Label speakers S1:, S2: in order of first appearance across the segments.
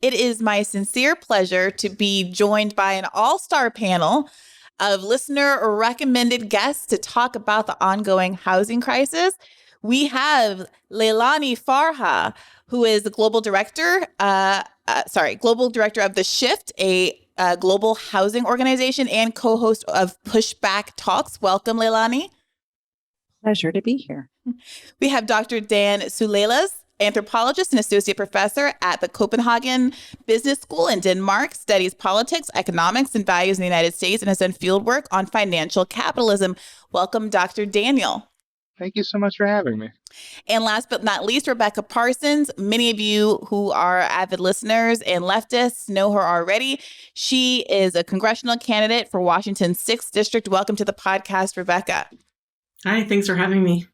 S1: It is my sincere pleasure to be joined by an all-star panel of listener-recommended guests to talk about the ongoing housing crisis. We have Leilani Farha, who is the global director of The Shift, a global housing organization, and co-host of Pushback Talks. Welcome, Leilani.
S2: Pleasure to be here.
S1: We have Dr. Dan Souleles, anthropologist and associate professor at the Copenhagen Business School in Denmark, studies politics, economics, and values in the United States, and has done field work on financial capitalism. Welcome, Dr. Daniel.
S3: Thank you so much for having me.
S1: And last but not least, Rebecca Parsons. Many of you who are avid listeners and leftists know her already. She is a congressional candidate for Washington's 6th District. Welcome to the podcast, Rebecca.
S4: Hi, thanks for having me.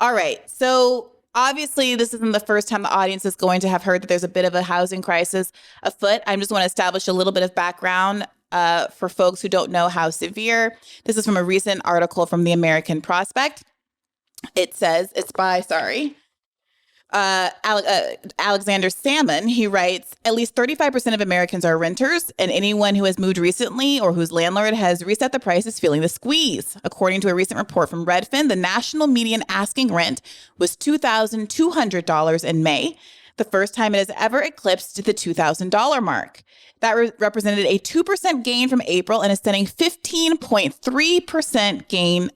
S1: All right. So obviously, this isn't the first time the audience is going to have heard that there's a bit of a housing crisis afoot. I just want to establish a little bit of background for folks who don't know how severe. This is from a recent article from the American Prospect. It says, it's by, Alexander Salmon. He writes, at least 35% of Americans are renters, and anyone who has moved recently or whose landlord has reset the price is feeling the squeeze. According to a recent report from Redfin, the national median asking rent was $2,200 in May, the first time it has ever eclipsed the $2,000 mark. That represented a 2% gain from April and a stunning 15.3% gain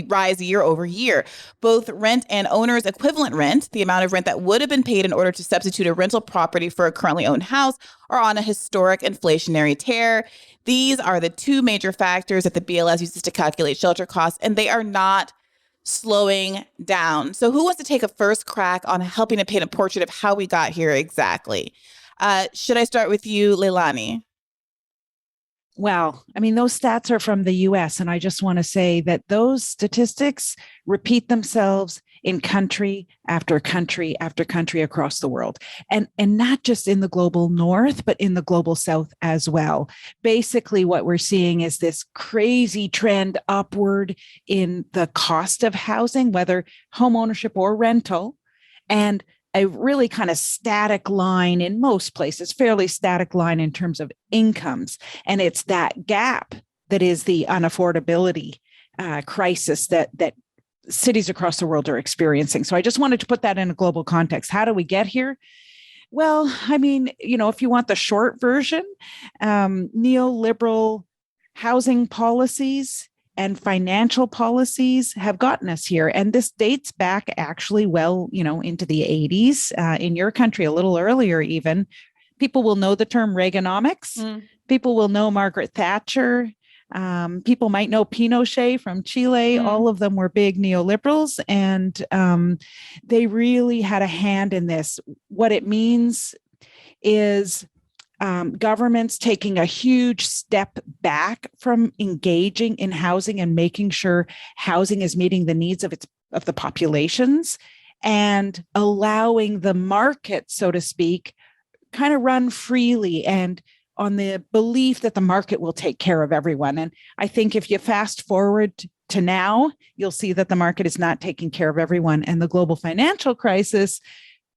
S1: rise year over year. Both rent and owner's equivalent rent, the amount of rent that would have been paid in order to substitute a rental property for a currently owned house, are on a historic inflationary tear. These are the two major factors that the BLS uses to calculate shelter costs, and they are not slowing down. So who wants to take a first crack on helping to paint a portrait of how we got here exactly? Should I start with you, Leilani?
S2: Well, I mean, those stats are from the US, and I just want to say that those statistics repeat themselves in country after country after country across the world. And not just in the global north, but in the global south as well. Basically, what we're seeing is this crazy trend upward in the cost of housing, whether home ownership or rental, and a really kind of static line in most places, fairly static line in terms of incomes. And it's that gap that is the unaffordability crisis that cities across the world are experiencing. So I just wanted to put that in a global context. How do we get here? Well, I mean, if you want the short version, neoliberal housing policies and financial policies have gotten us here. And this dates back actually into the 80s, in your country a little earlier even. People will know the term Reaganomics. People will know Margaret Thatcher. People might know Pinochet from Chile. All of them were big neoliberals, and they really had a hand in this. What it means is governments taking a huge step back from engaging in housing and making sure housing is meeting the needs of the populations, and allowing the market, so to speak, kind of run freely and on the belief that the market will take care of everyone. And I think if you fast forward to now, you'll see that the market is not taking care of everyone. And the global financial crisis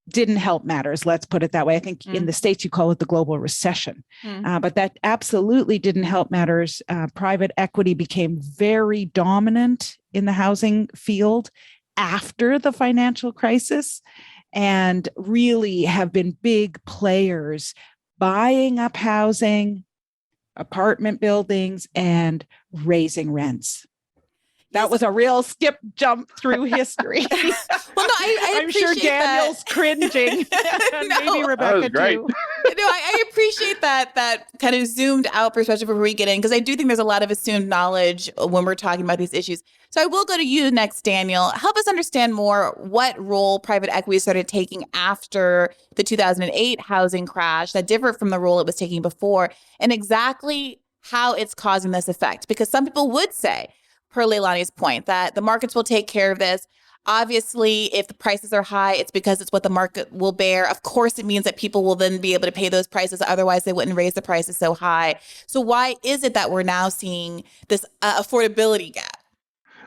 S2: didn't help matters. Let's put it that way. I think in the States, you call it the global recession, but that absolutely didn't help matters. Private equity became very dominant in the housing field after the financial crisis, and really have been big players buying up housing, apartment buildings, and raising rents. That was a real skip jump through history.
S1: Well, no,
S2: I'm sure Daniel's cringing. Maybe Rebecca too.
S1: I appreciate that kind of zoomed out perspective before we get in, because I do think there's a lot of assumed knowledge when we're talking about these issues. So I will go to you next, Daniel. Help us understand more what role private equity started taking after the 2008 housing crash that differed from the role it was taking before, and exactly how it's causing this effect. Because some people would say, per Leilani's point, that the markets will take care of this. Obviously, if the prices are high, it's because it's what the market will bear. Of course, it means that people will then be able to pay those prices. Otherwise, they wouldn't raise the prices so high. So why is it that we're now seeing this affordability gap?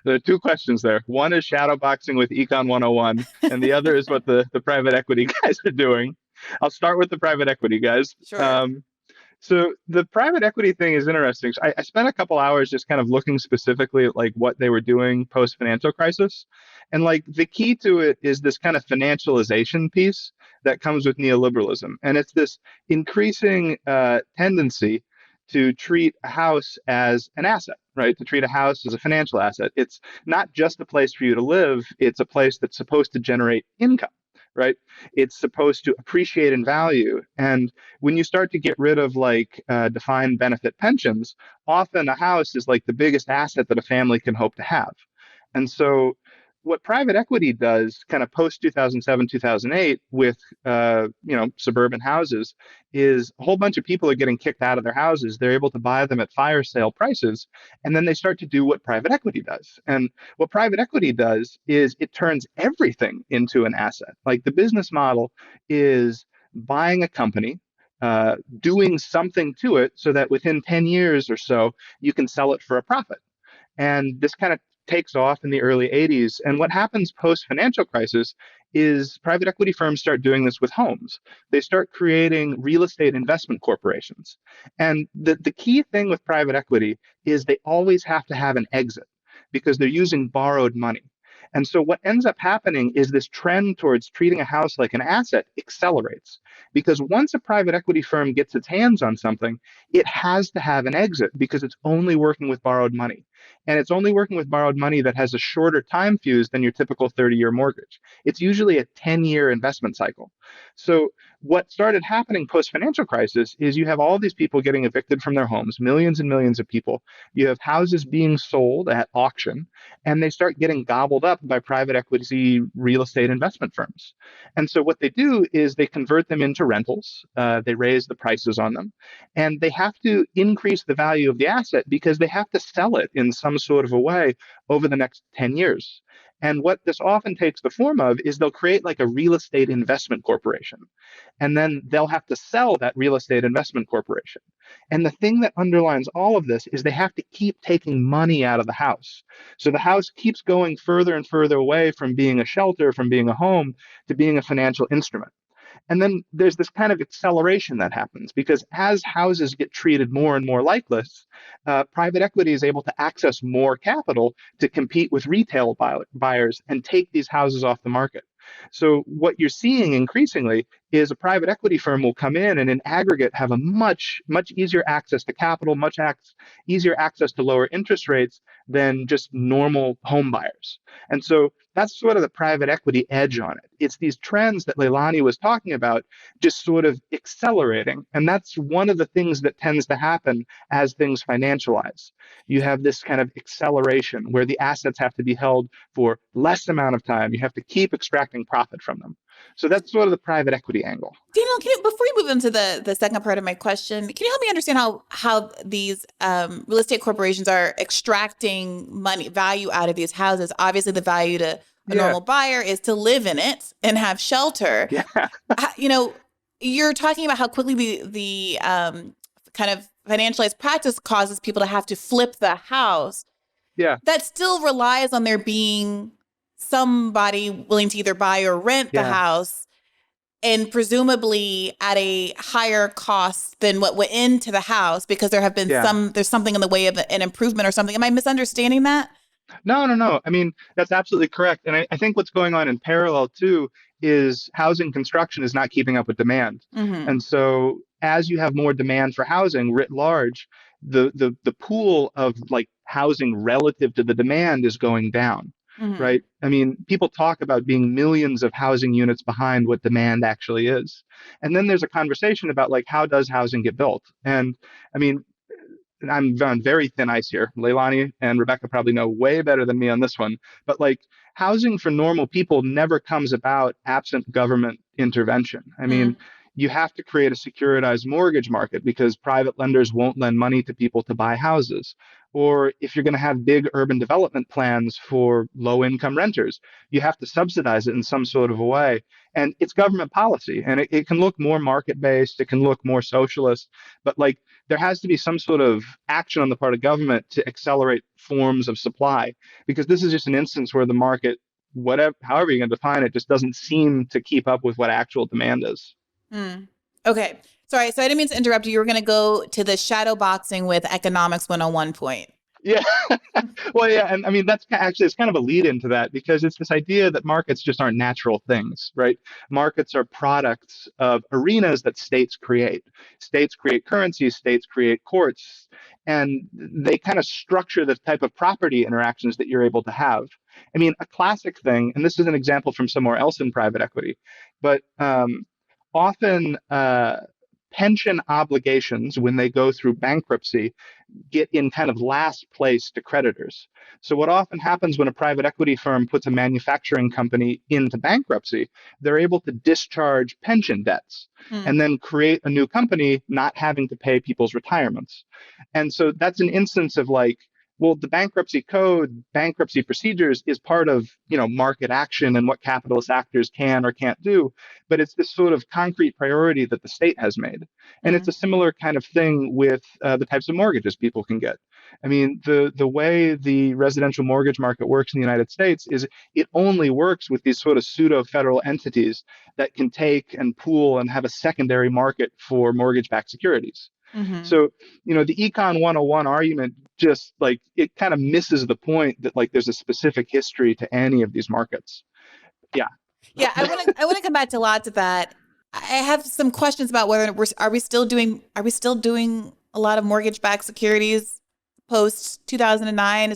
S3: There are two questions there. One is shadowboxing with Econ 101, and the other is what the private equity guys are doing. I'll start with the private equity, guys.
S1: Sure.
S3: So the private equity thing is interesting. So I spent a couple hours just kind of looking specifically at like what they were doing post financial crisis. And like the key to it is this kind of financialization piece that comes with neoliberalism. And it's this increasing tendency to treat a house as an asset, right? To treat a house as a financial asset. It's not just a place for you to live, it's a place that's supposed to generate income, right? It's supposed to appreciate in value. And when you start to get rid of like defined benefit pensions, often a house is like the biggest asset that a family can hope to have. And so what private equity does kind of post 2007, 2008 with suburban houses is a whole bunch of people are getting kicked out of their houses. They're able to buy them at fire sale prices. And then they start to do what private equity does. And what private equity does is it turns everything into an asset. Like the business model is buying a company, doing something to it so that within 10 years or so, you can sell it for a profit. And this kind of takes off in the early 80s. And what happens post financial crisis is private equity firms start doing this with homes. They start creating real estate investment corporations. And the key thing with private equity is they always have to have an exit because they're using borrowed money. And so what ends up happening is this trend towards treating a house like an asset accelerates. Because once a private equity firm gets its hands on something, it has to have an exit because it's only working with borrowed money. And it's only working with borrowed money that has a shorter time fuse than your typical 30-year mortgage. It's usually a 10-year investment cycle. So what started happening post-financial crisis is you have all these people getting evicted from their homes, millions and millions of people. You have houses being sold at auction, and they start getting gobbled up by private equity real estate investment firms. And so what they do is they convert them into rentals. They raise the prices on them, and they have to increase the value of the asset because they have to sell it in some sort of a way over the next 10 years. And what this often takes the form of is they'll create like a real estate investment corporation. And then they'll have to sell that real estate investment corporation. And the thing that underlines all of this is they have to keep taking money out of the house. So the house keeps going further and further away from being a shelter, from being a home, to being a financial instrument. And then there's this kind of acceleration that happens because as houses get treated more and more like this, private equity is able to access more capital to compete with retail buyers and take these houses off the market. So what you're seeing increasingly is a private equity firm will come in aggregate have a much easier access to capital, easier access to lower interest rates than just normal home buyers. And so that's sort of the private equity edge on it. It's these trends that Leilani was talking about just sort of accelerating. And that's one of the things that tends to happen as things financialize. You have this kind of acceleration where the assets have to be held for less amount of time. You have to keep extracting profit from them. So that's sort of the private equity angle.
S1: Daniel, before we move into the second part of my question, can you help me understand how these real estate corporations are extracting value out of these houses? Obviously, the value to a normal buyer is to live in it and have shelter.
S3: Yeah.
S1: You're talking about how quickly the kind of financialized practice causes people to have to flip the house.
S3: Yeah.
S1: That still relies on there being somebody willing to either buy or rent the house, and presumably at a higher cost than what went into the house because there have been there's something in the way of an improvement or something. Am I misunderstanding that?
S3: No. I mean, that's absolutely correct. And I think what's going on in parallel too is housing construction is not keeping up with demand.
S1: Mm-hmm.
S3: And so as you have more demand for housing writ large, the pool of like housing relative to the demand is going down.
S1: Mm-hmm.
S3: Right. I mean, people talk about being millions of housing units behind what demand actually is. And then there's a conversation about like, how does housing get built? And I mean, I'm on very thin ice here. Leilani and Rebecca probably know way better than me on this one. But like housing for normal people never comes about absent government intervention. I mean, you have to create a securitized mortgage market because private lenders won't lend money to people to buy houses. Or if you're going to have big urban development plans for low-income renters, you have to subsidize it in some sort of a way. And it's government policy, and it can look more market-based, it can look more socialist, but like there has to be some sort of action on the part of government to accelerate forms of supply, because this is just an instance where the market, however you're going to define it, just doesn't seem to keep up with what actual demand is.
S1: Mm. Okay. Sorry. So I didn't mean to interrupt you. You were going to go to the shadow boxing with economics 101 point.
S3: Yeah. Well, yeah. And I mean, it's kind of a lead into that because it's this idea that markets just aren't natural things, right? Markets are products of arenas that states create. States create currencies, states create courts, and they kind of structure the type of property interactions that you're able to have. I mean, a classic thing, and this is an example from somewhere else in private equity, but often pension obligations, when they go through bankruptcy, get in kind of last place to creditors. So what often happens when a private equity firm puts a manufacturing company into bankruptcy, they're able to discharge pension debts and then create a new company not having to pay people's retirements. And so that's an instance of like, well, the bankruptcy code, bankruptcy procedures is part of, market action and what capitalist actors can or can't do. But it's this sort of concrete priority that the state has made. And it's a similar kind of thing with the types of mortgages people can get. I mean, the way the residential mortgage market works in the United States is it only works with these sort of pseudo-federal entities that can take and pool and have a secondary market for mortgage-backed securities.
S1: Mm-hmm.
S3: So, the Econ 101 argument just like it kind of misses the point that like there's a specific history to any of these markets. Yeah.
S1: Yeah, I want to come back to lots of that. I have some questions about whether are we still doing a lot of mortgage-backed securities post 2009?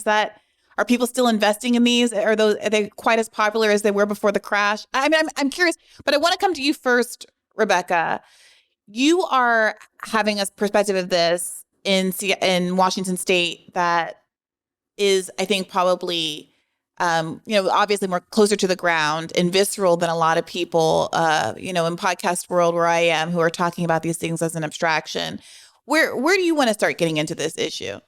S1: Are people still investing in these? Are they quite as popular as they were before the crash? I mean, I'm curious, but I want to come to you first, Rebecca. You are having a perspective of this in Washington State that is, I think, probably obviously more closer to the ground and visceral than a lot of people, in podcast world where I am, who are talking about these things as an abstraction. Where do you want to start getting into this issue?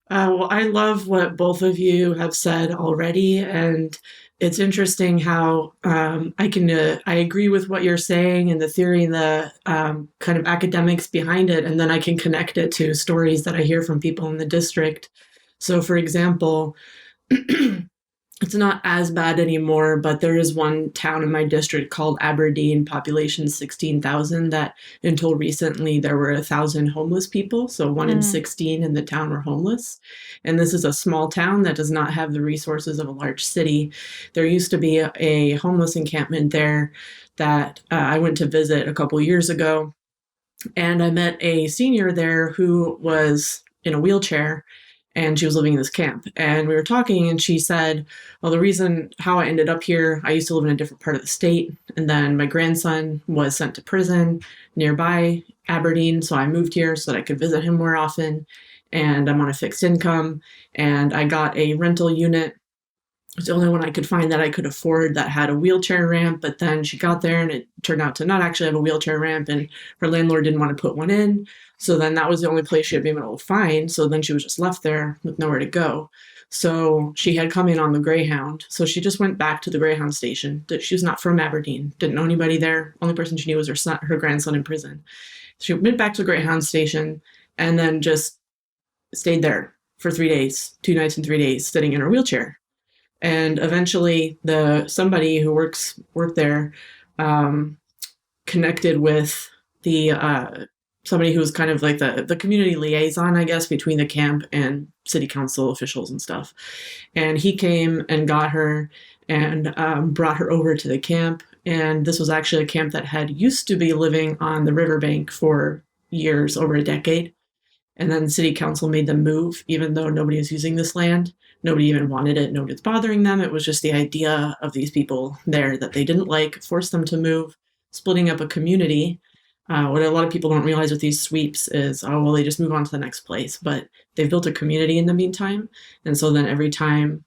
S4: Well, I love what both of you have said already, and it's interesting how I agree with what you're saying and the theory and the kind of academics behind it, and then I can connect it to stories that I hear from people in the district. So, for example, it's not as bad anymore, but there is one town in my district called Aberdeen, population 16,000, that until recently there were 1,000 homeless people. So 1 in 16 in the town were homeless. And this is a small town that does not have the resources of a large city. There used to be a homeless encampment there that I went to visit a couple years ago. And I met a senior there who was in a wheelchair, and she was living in this camp. And we were talking, and she said, well, the reason how I ended up here, I used to live in a different part of the state. And then my grandson was sent to prison nearby Aberdeen. So I moved here so that I could visit him more often. And I'm on a fixed income. And I got a rental unit. It's the only one I could find that I could afford that had a wheelchair ramp. But then she got there and it turned out to not actually have a wheelchair ramp. And her landlord didn't want to put one in. So then that was the only place she had been able to find. So then she was just left there with nowhere to go. So she had come in on the Greyhound. So she just went back to the Greyhound station. She was not from Aberdeen, didn't know anybody there. Only person she knew was her grandson in prison. She went back to the Greyhound station and then just stayed there for 3 days, 2 nights and 3 days, sitting in her wheelchair. And eventually somebody who worked there connected with the somebody who was kind of like the community liaison, I guess, between the camp and city council officials and stuff. And he came and got her and brought her over to the camp. And this was actually a camp that had used to be living on the riverbank for years, over a decade. And then city council made them move, even though nobody was using this land. Nobody even wanted it. Nobody was bothering them. It was just the idea of these people there that they didn't like, forced them to move, splitting up a community. What a lot of people don't realize with these sweeps is, they just move on to the next place. But they've built a community in the meantime. And so then every time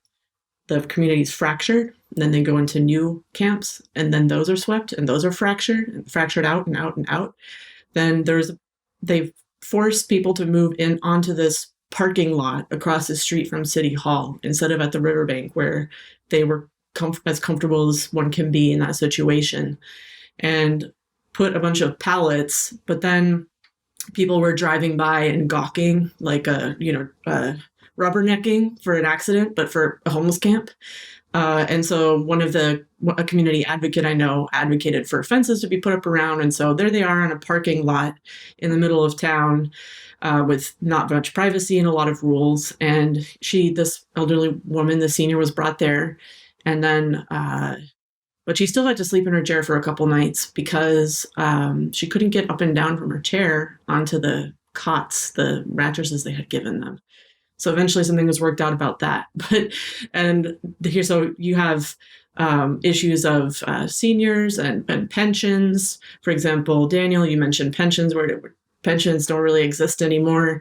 S4: the community's fractured, then they go into new camps, and then those are swept, and those are fractured out and out and out. Then they've forced people to move in onto this parking lot across the street from City Hall instead of at the riverbank, where they were as comfortable as one can be in that situation, and put a bunch of pallets. But then people were driving by and gawking, like rubbernecking for an accident, but for a homeless camp. And so a community advocate I know advocated for fences to be put up around. And so there they are on a parking lot in the middle of town with not much privacy and a lot of rules. And this elderly woman, the senior, was brought there. And then, but she still had to sleep in her chair for a couple nights because she couldn't get up and down from her chair onto the cots, the mattresses they had given them. So eventually something was worked out about that. So you have issues of seniors and pensions. For example, Daniel, you mentioned pensions, where pensions don't really exist anymore.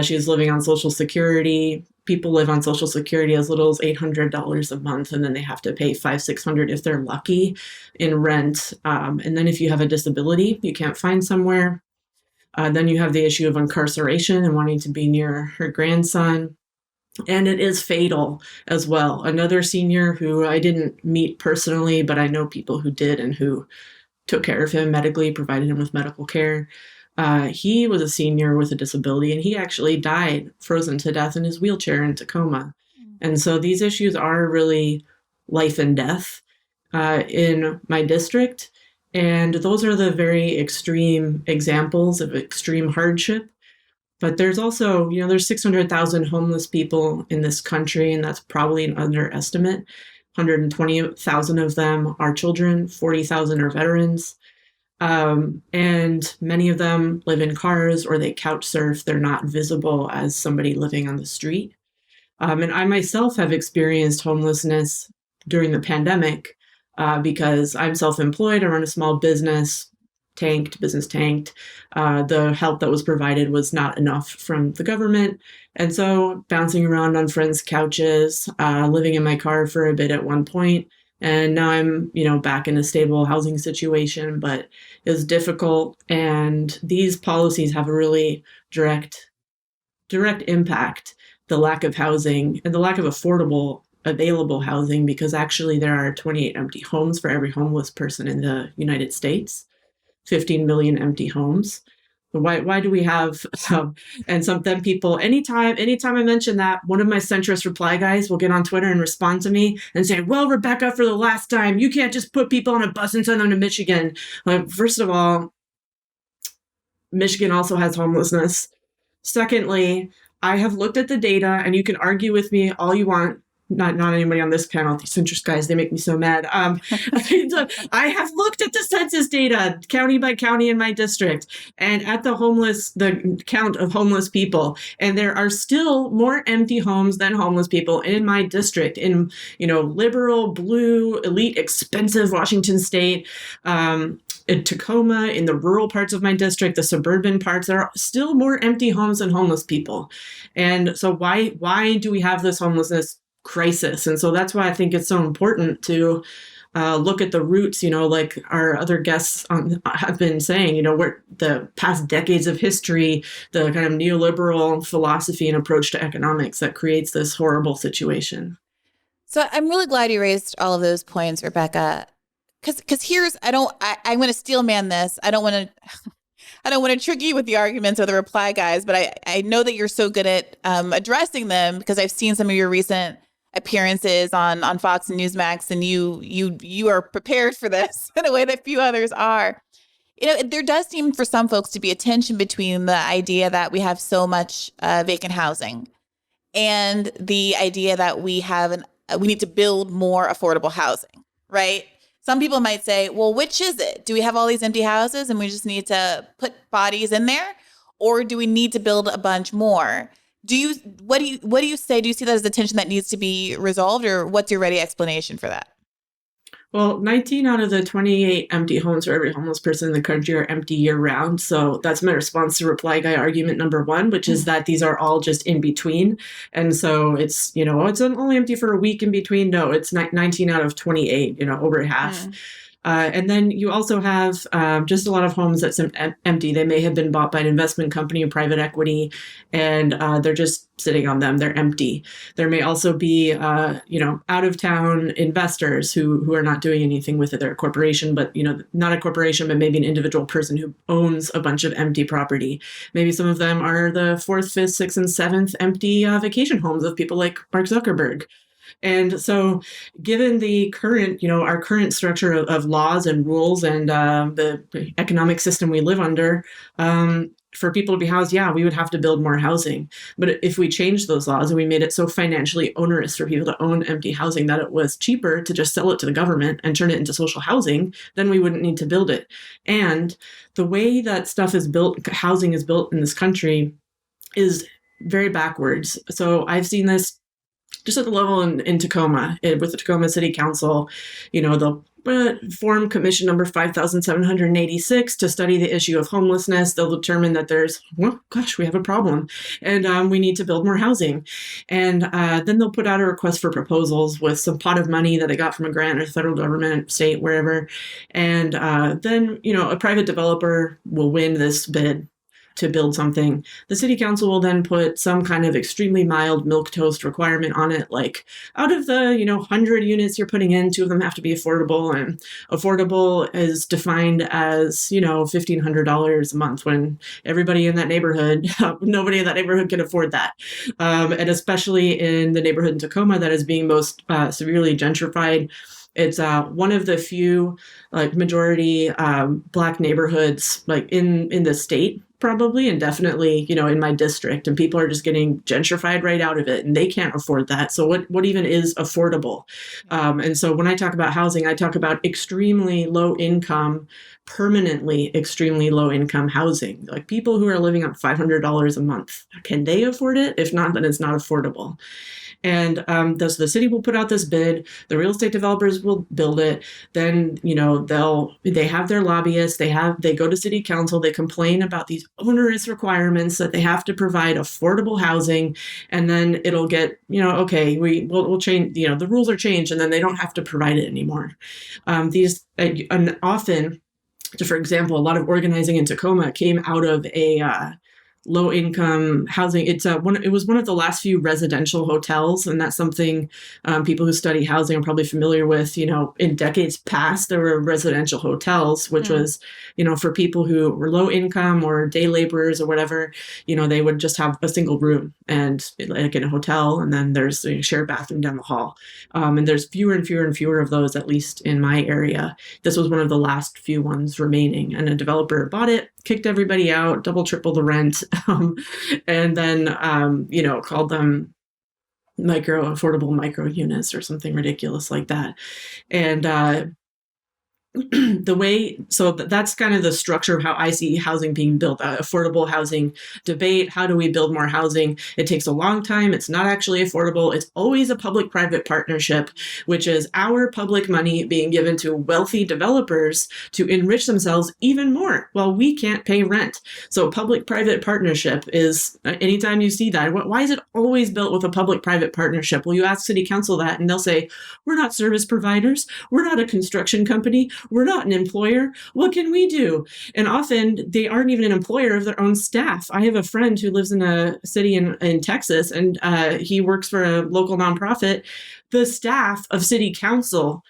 S4: She's living on Social Security. People live on Social Security as little as $800 a month, and then they have to pay $500-$600 if they're lucky in rent. And then if you have a disability, you can't find somewhere. Then you have the issue of incarceration and wanting to be near her grandson. And it is fatal as well. Another senior who I didn't meet personally, but I know people who did and who took care of him medically, provided him with medical care. He was a senior with a disability, and he actually died frozen to death in his wheelchair in Tacoma. And so these issues are really life and death in my district. And those are the very extreme examples of extreme hardship. But there's also, there's 600,000 homeless people in this country, and that's probably an underestimate. 120,000 of them are children, 40,000 are veterans. And many of them live in cars or they couch surf. They're not visible as somebody living on the street. And I myself have experienced homelessness during the pandemic. Because I'm self-employed, I run a small business, business tanked. The help that was provided was not enough from the government. And so bouncing around on friends' couches, living in my car for a bit at one point. And now I'm, back in a stable housing situation, but it's difficult. And these policies have a really direct impact, the lack of housing and the lack of available housing, because actually there are 28 empty homes for every homeless person in the United States, 15 million empty homes. Why do we have and then people, anytime I mention that, one of my centrist reply guys will get on Twitter and respond to me and say, well, Rebecca, for the last time, you can't just put people on a bus and send them to Michigan. First of all, Michigan also has homelessness. Secondly, I have looked at the data, and you can argue with me all you want. Not anybody on this panel, these centrist guys, they make me so mad. I have looked at the census data, county by county in my district, and at the count of homeless people. And there are still more empty homes than homeless people in my district, in, liberal, blue, elite, expensive Washington state, in Tacoma, in the rural parts of my district, the suburban parts, there are still more empty homes than homeless people. And so why do we have this homelessness crisis? And so that's why I think it's so important to look at the roots, like our other guests have been saying, where the past decades of history, the kind of neoliberal philosophy and approach to economics that creates this horrible situation.
S1: So I'm really glad you raised all of those points, Rebecca, because I'm going to steel man this. I don't want to trick you with the arguments or the reply guys, but I know that you're so good at addressing them because I've seen some of your recent appearances on Fox and Newsmax, and you are prepared for this in a way that few others are. There does seem for some folks to be a tension between the idea that we have so much vacant housing and the idea that we need to build more affordable housing, right? Some people might say, well, which is it? Do we have all these empty houses and we just need to put bodies in there? Or do we need to build a bunch more? What do you say? Do you see that as the tension that needs to be resolved, or what's your ready explanation for that?
S4: Well, 19 out of the 28 empty homes for every homeless person in the country are empty year round. So that's my response to reply guy argument number one, which is that these are all just in between. And so it's, it's only empty for a week in between. No, it's 19 out of 28, over half. And then you also have just a lot of homes that's empty. They may have been bought by an investment company or private equity, and they're just sitting on them. They're empty. There may also be, out-of-town investors who are not doing anything with it. They're a corporation, but, not a corporation, but maybe an individual person who owns a bunch of empty property. Maybe some of them are the 4th, 5th, 6th, and 7th empty vacation homes of people like Mark Zuckerberg. And so given the current, our current structure of laws and rules and the economic system we live under, for people to be housed, we would have to build more housing. But if we changed those laws and we made it so financially onerous for people to own empty housing that it was cheaper to just sell it to the government and turn it into social housing, then we wouldn't need to build it. And the way that stuff is built, housing is built in this country, is very backwards. So I've seen this just at the level in Tacoma, with the Tacoma City Council. They'll form commission number 5,786 to study the issue of homelessness. They'll determine that we have a problem and we need to build more housing. And then they'll put out a request for proposals with some pot of money that they got from a grant or the federal government, state, wherever. And then, a private developer will win this bid to build something. The city council will then put some kind of extremely mild milquetoast requirement on it, like out of the 100 units you're putting in, 2 of them have to be affordable, and affordable is defined as $1,500 a month, when everybody in that neighborhood, nobody in that neighborhood can afford that, and especially in the neighborhood in Tacoma that is being most severely gentrified. It's one of the few majority Black neighborhoods in the state, probably, and definitely in my district, and people are just getting gentrified right out of it, and they can't afford that. So what even is affordable? And so when I talk about housing, I talk about extremely low income, permanently extremely low income housing, like people who are living on $500 a month. Can they afford it? If not, then it's not affordable. And the city will put out this bid. The real estate developers will build it. Then, they have their lobbyists. They go to city council. They complain about these onerous requirements that they have to provide affordable housing. And then it'll get, okay, we'll change, the rules are changed, and then they don't have to provide it anymore. And often, for example, a lot of organizing in Tacoma came out of a low-income housing. It was one of the last few residential hotels, and that's something people who study housing are probably familiar with. In decades past, there were residential hotels, which was, for people who were low income or day laborers or whatever. They would just have a single room, and like in a hotel, and then there's a shared bathroom down the hall. And there's fewer and fewer and fewer of those, at least in my area. This was one of the last few ones remaining, and a developer bought it, kicked everybody out, triple the rent, and then, called them affordable micro units or something ridiculous like that. And that's kind of the structure of how I see housing being built, affordable housing debate. How do we build more housing? It takes a long time. It's not actually affordable. It's always a public-private partnership, which is our public money being given to wealthy developers to enrich themselves even more while we can't pay rent. So public-private partnership is, anytime you see that, why is it always built with a public-private partnership? Well, you ask city council that, and they'll say, we're not service providers. We're not a construction company. We're not an employer. What can we do? And often they aren't even an employer of their own staff. I have a friend who lives in a city in Texas, and he works for a local nonprofit. The staff of city council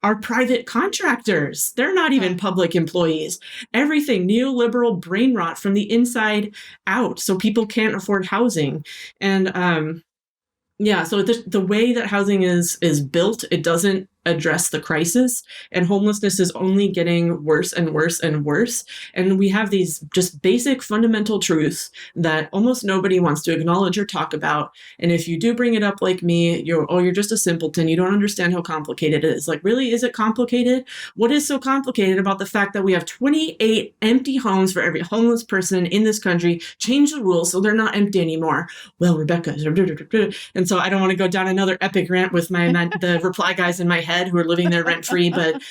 S4: are private contractors. They're not even public employees. Everything neoliberal brain rot from the inside out. So people can't afford housing. And so the way that housing is built, it doesn't address the crisis, and homelessness is only getting worse and worse and worse. And we have these just basic fundamental truths that almost nobody wants to acknowledge or talk about. And if you do bring it up like me, you're just a simpleton. You don't understand how complicated it is. Like, really, is it complicated? What is so complicated about the fact that we have 28 empty homes for every homeless person in this country? Change the rules so they're not empty anymore. Well, Rebecca, and so I don't want to go down another epic rant with the reply guys in my head who are living there rent free, but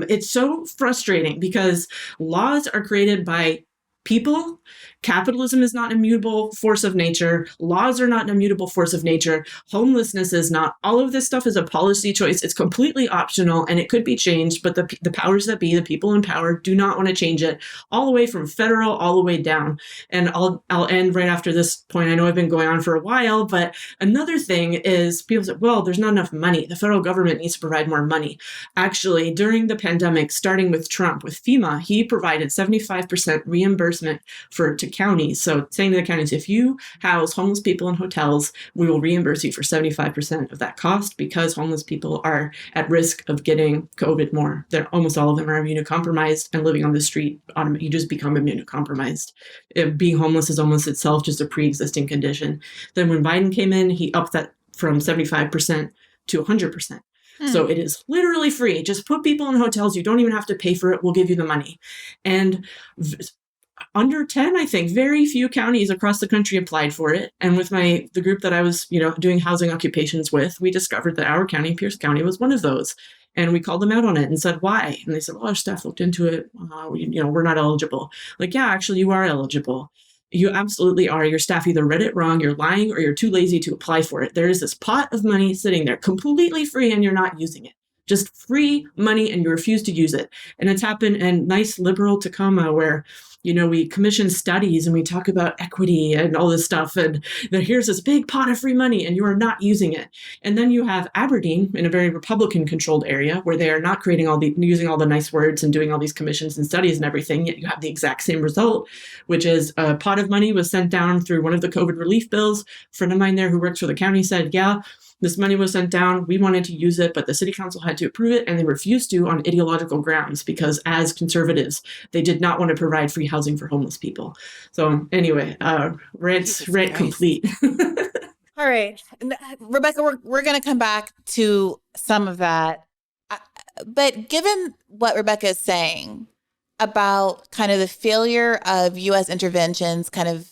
S4: it's so frustrating because laws are created by people. Capitalism is not an immutable force of nature. Laws are not an immutable force of nature. Homelessness is not. All of this stuff is a policy choice. It's completely optional and it could be changed, but the powers that be, the people in power, do not want to change it, all the way from federal all the way down. And I'll end right after this point. I know I've been going on for a while, but another thing is people say, well, there's not enough money. The federal government needs to provide more money. Actually, during the pandemic, starting with Trump, with FEMA, he provided 75% reimbursement reimbursement to counties. So saying to the counties, if you house homeless people in hotels, we will reimburse you for 75% of that cost, because homeless people are at risk of getting COVID more. Almost all of them are immunocompromised, and living on the street, you just become immunocompromised. Being homeless is almost itself just a pre-existing condition. Then when Biden came in, he upped that from 75% to 100%. So it is literally free. Just put people in hotels. You don't even have to pay for it. We'll give you the money. And under 10, I think, very few counties across the country applied for it. And with the group that I was, doing housing occupations with, we discovered that our county, Pierce County, was one of those. And we called them out on it and said, why? And they said, well, our staff looked into it. We're not eligible. Like, yeah, actually, you are eligible. You absolutely are. Your staff either read it wrong, you're lying, or you're too lazy to apply for it. There is this pot of money sitting there completely free, and you're not using it. Just free money, and you refuse to use it. And it's happened in nice liberal Tacoma, where we commission studies and we talk about equity and all this stuff. And here's this big pot of free money, and you are not using it. And then you have Aberdeen, in a very Republican controlled area, where they are not using all the nice words and doing all these commissions and studies and everything. Yet you have the exact same result, which is a pot of money was sent down through one of the COVID relief bills. A friend of mine there who works for the county said, yeah, this money was sent down. We wanted to use it, but the city council had to approve it, and they refused to on ideological grounds, because as conservatives, they did not want to provide free housing for homeless people. So anyway, rant complete.
S1: All right. Rebecca, we're going to come back to some of that. But given what Rebecca is saying about kind of the failure of U.S. interventions kind of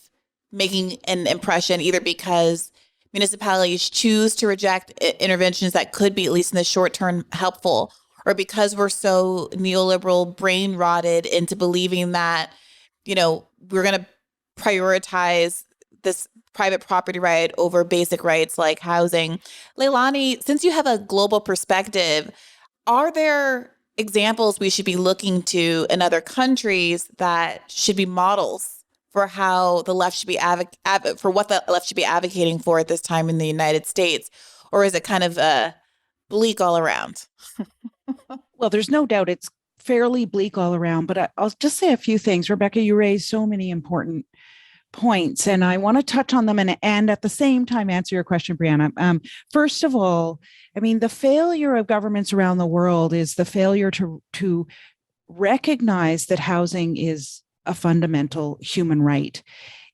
S1: making an impression, either because municipalities choose to reject interventions that could be, at least in the short term, helpful, or because we're so neoliberal, brain rotted into believing that, we're going to prioritize this private property right over basic rights like housing. Leilani, since you have a global perspective, are there examples we should be looking to in other countries that should be models for how the left should be for what the left should be advocating for at this time in the United States? Or is it kind of bleak all around?
S2: Well, there's no doubt it's fairly bleak all around, but I'll just say a few things. Rebecca, you raised so many important points, and I want to touch on them and at the same time answer your question, Briahna. First of all, the failure of governments around the world is the failure to recognize that housing is a fundamental human right.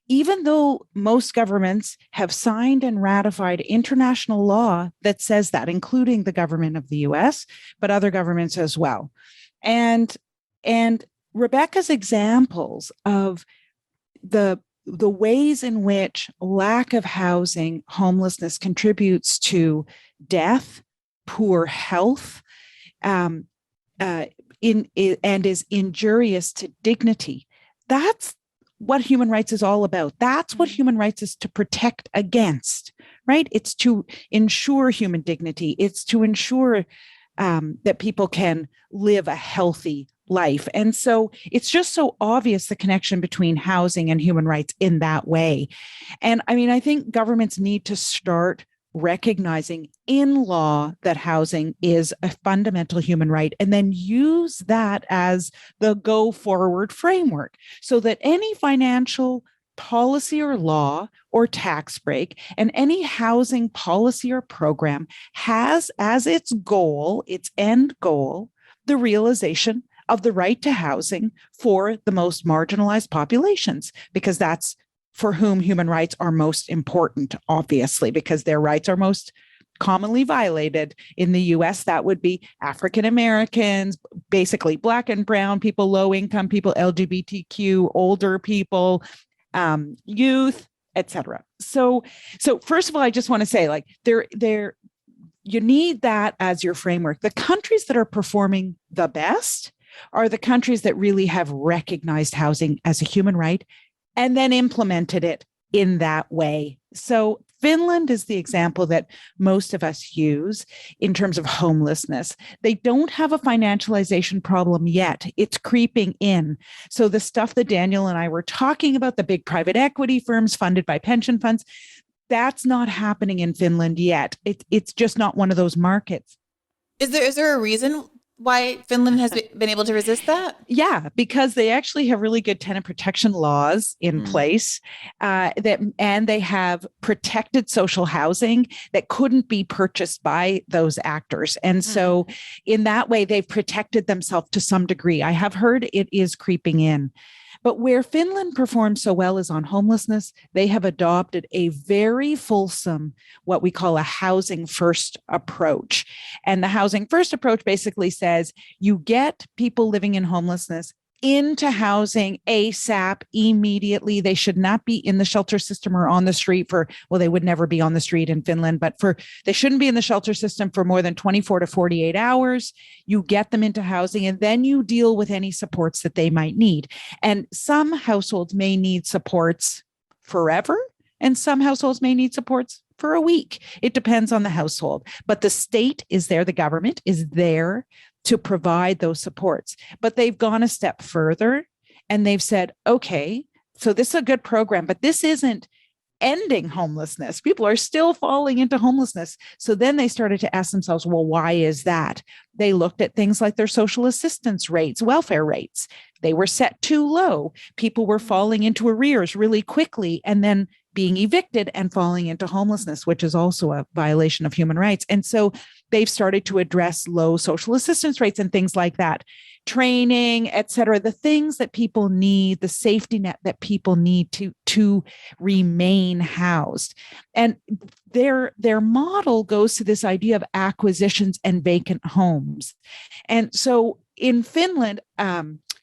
S2: Even though most governments have signed and ratified international law that says that, including the government of the US, but other governments as well. And Rebecca's examples of the ways in which lack of housing, homelessness contributes to death, poor health, and is injurious to dignity. That's what human rights is all about. That's what human rights is to protect against, right? It's to ensure human dignity. It's to ensure that people can live a healthy life. And so it's just so obvious, the connection between housing and human rights in that way. And I think governments need to start recognizing in law that housing is a fundamental human right, and then use that as the go forward framework, so that any financial policy or law or tax break and any housing policy or program has as its goal, its end goal, the realization of the right to housing for the most marginalized populations, because that's for whom human rights are most important, obviously, because their rights are most commonly violated. In the US, that would be African Americans, basically Black and brown people, low income people, LGBTQ, older people, youth, etc. So first of all, I just want to say, you need that as your framework. The countries that are performing the best are the countries that really have recognized housing as a human right and then implemented it in that way. So Finland is the example that most of us use in terms of homelessness. They don't have a financialization problem yet. It's creeping in. So the stuff that Daniel and I were talking about, the big private equity firms funded by pension funds, that's not happening in Finland yet. It's just not one of those markets.
S1: Is there a reason why Finland has been able to resist that?
S2: Yeah, because they actually have really good tenant protection laws in place and they have protected social housing that couldn't be purchased by those actors. And so in that way, they've protected themselves to some degree. I have heard it is creeping in. But where Finland performs so well is on homelessness. They have adopted a very fulsome, what we call a housing first approach. And the housing first approach basically says you get people living in homelessness into housing ASAP immediately. They should not be in the shelter system or on the street they would never be on the street in Finland, but they shouldn't be in the shelter system for more than 24 to 48 hours. You get them into housing and then you deal with any supports that they might need. And some households may need supports forever, and some households may need supports for a week. It depends on the household, but the state is there, the government is there to provide those supports. But they've gone a step further and they've said, okay, so this is a good program, but this isn't ending homelessness. People are still falling into homelessness. So then they started to ask themselves, well, why is that? They looked at things like their social assistance rates, welfare rates. They were set too low. People were falling into arrears really quickly and then being evicted and falling into homelessness, which is also a violation of human rights. And so they've started to address low social assistance rates and things like that, training, et cetera, the things that people need, the safety net that people need to remain housed. And their model goes to this idea of acquisitions and vacant homes. And so in Finland,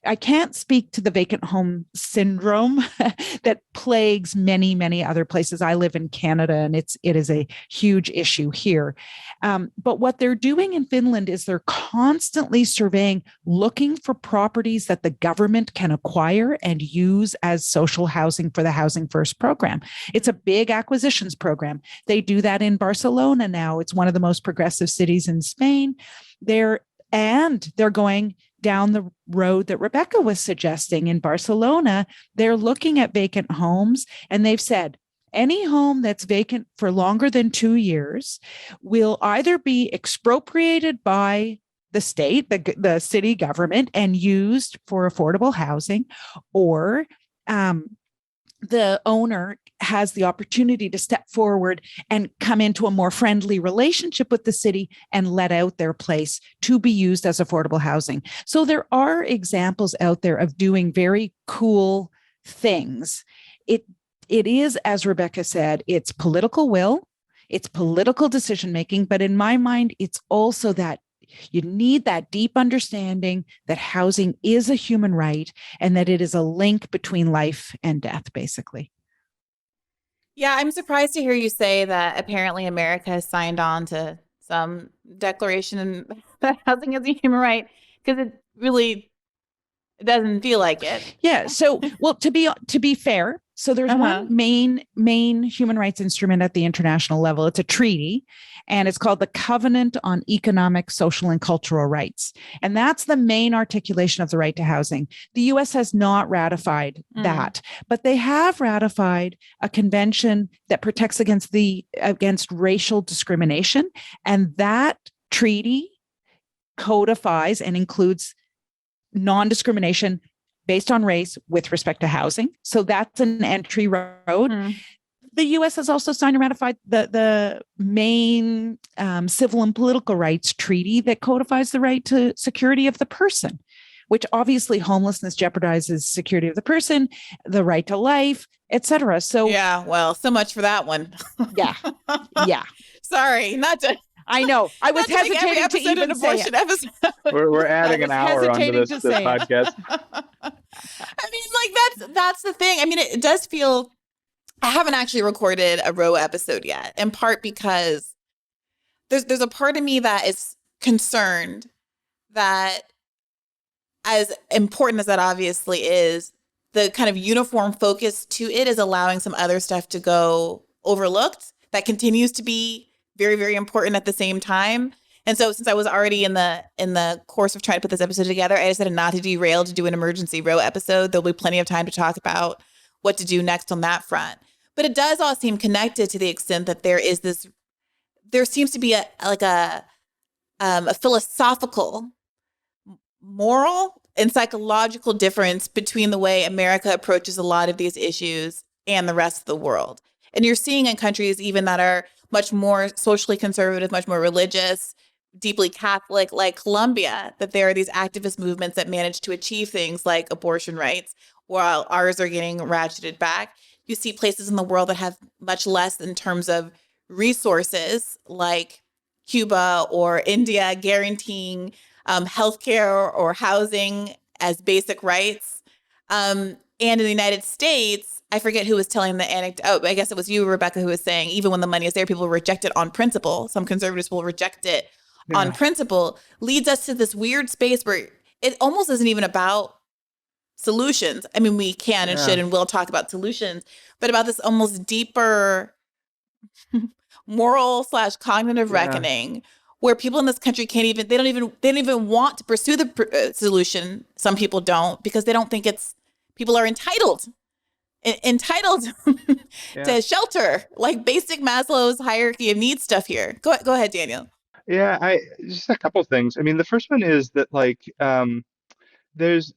S2: I can't speak to the vacant home syndrome that plagues many, many other places. I live in Canada, and it is a huge issue here. But what they're doing in Finland is they're constantly surveying, looking for properties that the government can acquire and use as social housing for the Housing First program. It's a big acquisitions program. They do that in Barcelona now. It's one of the most progressive cities in Spain. They're going down the road that Rebecca was suggesting in Barcelona. They're looking at vacant homes, and they've said any home that's vacant for longer than 2 years will either be expropriated by the state, the city government, and used for affordable housing, or the owner has the opportunity to step forward and come into a more friendly relationship with the city and let out their place to be used as affordable housing. So there are examples out there of doing very cool things. It is, as Rebecca said, it's political will, it's political decision-making, but in my mind, it's also that you need that deep understanding that housing is a human right and that it is a link between life and death, basically.
S1: Yeah, I'm surprised to hear you say that apparently America has signed on to some declaration that housing is a human right, because it really doesn't feel like it.
S2: Yeah. So, well, to be fair, so there's one main human rights instrument at the international level. It's a treaty, and it's called the Covenant on Economic, Social, and Cultural Rights. And that's the main articulation of the right to housing. The U.S. has not ratified that, but they have ratified a convention that protects against racial discrimination. And that treaty codifies and includes non-discrimination based on race with respect to housing. So that's an entry road. The U.S. has also signed and ratified the main civil and political rights treaty that codifies the right to security of the person, which obviously homelessness jeopardizes security of the person, the right to life, et cetera. So
S1: yeah, well, so much for that one.
S2: Yeah.
S1: Sorry, not to.
S2: I know. I was hesitating to even say it.
S1: Episode.
S3: We're adding an hour onto this podcast.
S1: I mean, that's the thing. I mean, it does feel. I haven't actually recorded a Roe episode yet, in part because there's a part of me that is concerned that, as important as that obviously is, the kind of uniform focus to it is allowing some other stuff to go overlooked that continues to be very, very important at the same time. And so since I was already in the course of trying to put this episode together, I decided not to derail to do an emergency Roe episode. There'll be plenty of time to talk about what to do next on that front. But it does all seem connected to the extent that there seems to be a philosophical moral and psychological difference between the way America approaches a lot of these issues and the rest of the world. And you're seeing in countries even that are much more socially conservative, much more religious, deeply Catholic, like Colombia, that there are these activist movements that manage to achieve things like abortion rights, while ours are getting ratcheted back. You see places in the world that have much less in terms of resources, like Cuba or India, guaranteeing healthcare or housing as basic rights. And in the United States, I forget who was telling the anecdote. Oh, I guess it was you, Rebecca, who was saying even when the money is there, people reject it on principle. Some conservatives will reject it on principle, leads us to this weird space where it almost isn't even about solutions. I mean, we can and should and will talk about solutions, but about this almost deeper moral / cognitive reckoning where people in this country they don't even want to pursue the solution. Some people don't, because they don't think people are entitled to shelter, like basic Maslow's hierarchy of needs stuff here. Go ahead, Daniel.
S3: Yeah, just a couple of things. I mean, the first one is that there's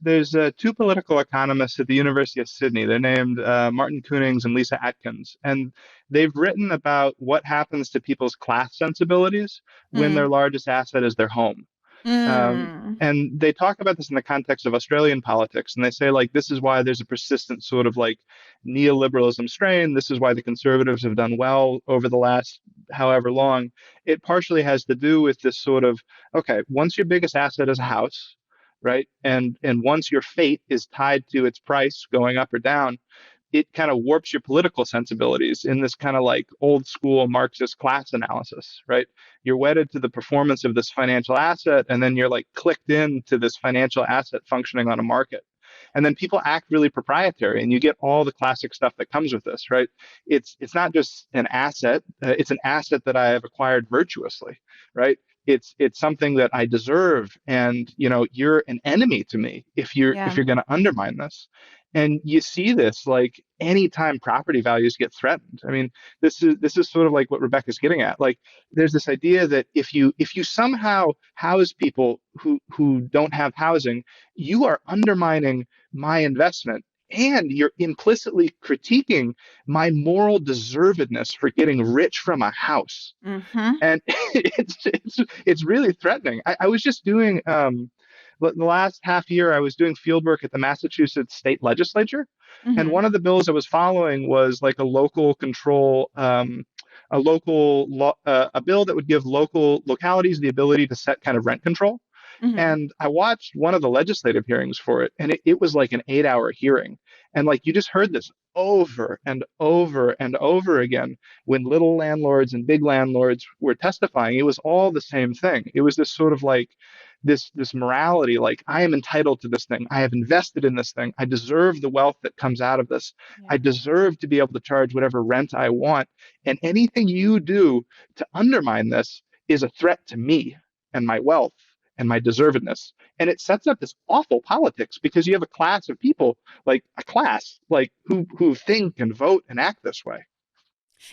S3: two political economists at the University of Sydney. They're named Martin Koonings and Lisa Atkins, and they've written about what happens to people's class sensibilities when their largest asset is their home. And they talk about this in the context of Australian politics, and they say, like, this is why there's a persistent sort of like neoliberalism strain. This is why the conservatives have done well over the last however long. It partially has to do with this sort of, okay, once your biggest asset is a house, right, and once your fate is tied to its price going up or down, it kind of warps your political sensibilities in this kind of like old school Marxist class analysis, right? You're wedded to the performance of this financial asset, and then you're like clicked into this financial asset functioning on a market. And then people act really proprietary, and you get all the classic stuff that comes with this, right? It's not just an asset; it's an asset that I have acquired virtuously, right? It's something that I deserve, and you're an enemy to me if you're going to undermine this. And you see this like anytime property values get threatened. I mean, this is sort of like what Rebecca's getting at. Like, there's this idea that if you somehow house people who don't have housing, you are undermining my investment, and you're implicitly critiquing my moral deservedness for getting rich from a house. And it's really threatening. I was just doing the last half year, I was doing field work at the Massachusetts state legislature. And one of the bills I was following was like a local control, a bill that would give localities the ability to set kind of rent control. And I watched one of the legislative hearings for it, and it was like an 8-hour hearing. And like, you just heard this over and over and over again when little landlords and big landlords were testifying. It was all the same thing. It was this sort of like this morality, like, I am entitled to this thing. I have invested in this thing. I deserve the wealth that comes out of this. I deserve to be able to charge whatever rent I want. And anything you do to undermine this is a threat to me and my wealth and my deservedness. And it sets up this awful politics, because you have a class of people, like a class, like who think and vote and act this way.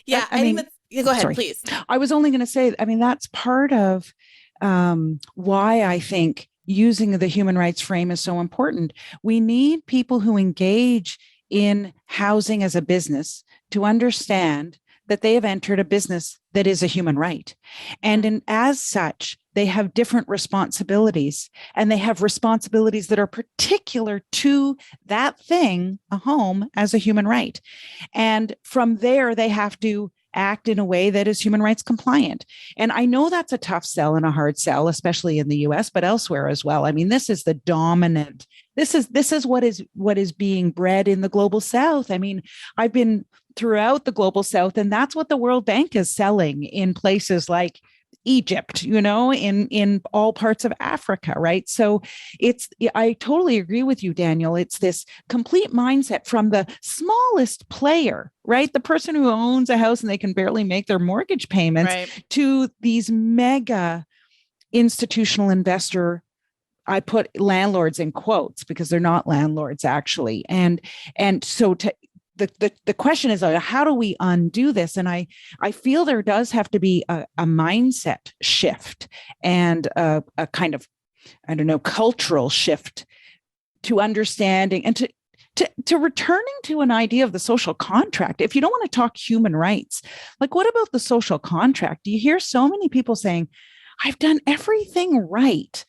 S1: Yeah, I mean, go ahead, please.
S2: I was only going to say, I mean, that's part of why I think using the human rights frame is so important. We need people who engage in housing as a business to understand that they have entered a business that is a human right. And as such, they have different responsibilities, and they have responsibilities that are particular to that thing, a home, as a human right. And from there, they have to act in a way that is human rights compliant. And I know that's a tough sell and a hard sell, especially in the US, but elsewhere as well. I mean, this is the dominant, this is what is being bred in the global South. I mean, I've been throughout the global South, and that's what the World Bank is selling in places like Egypt, in all parts of Africa, right? So I totally agree with you, Daniel. It's this complete mindset from the smallest player, right? The person who owns a house and they can barely make their mortgage payments, to these mega institutional investor. I put landlords in quotes because they're not landlords actually. And so the question is, how do we undo this? And I feel there does have to be a mindset shift and a kind of I don't know, cultural shift to understanding and to returning to an idea of the social contract. If you don't want to talk human rights, like what about the social contract? Do you hear so many people saying, I've done everything right.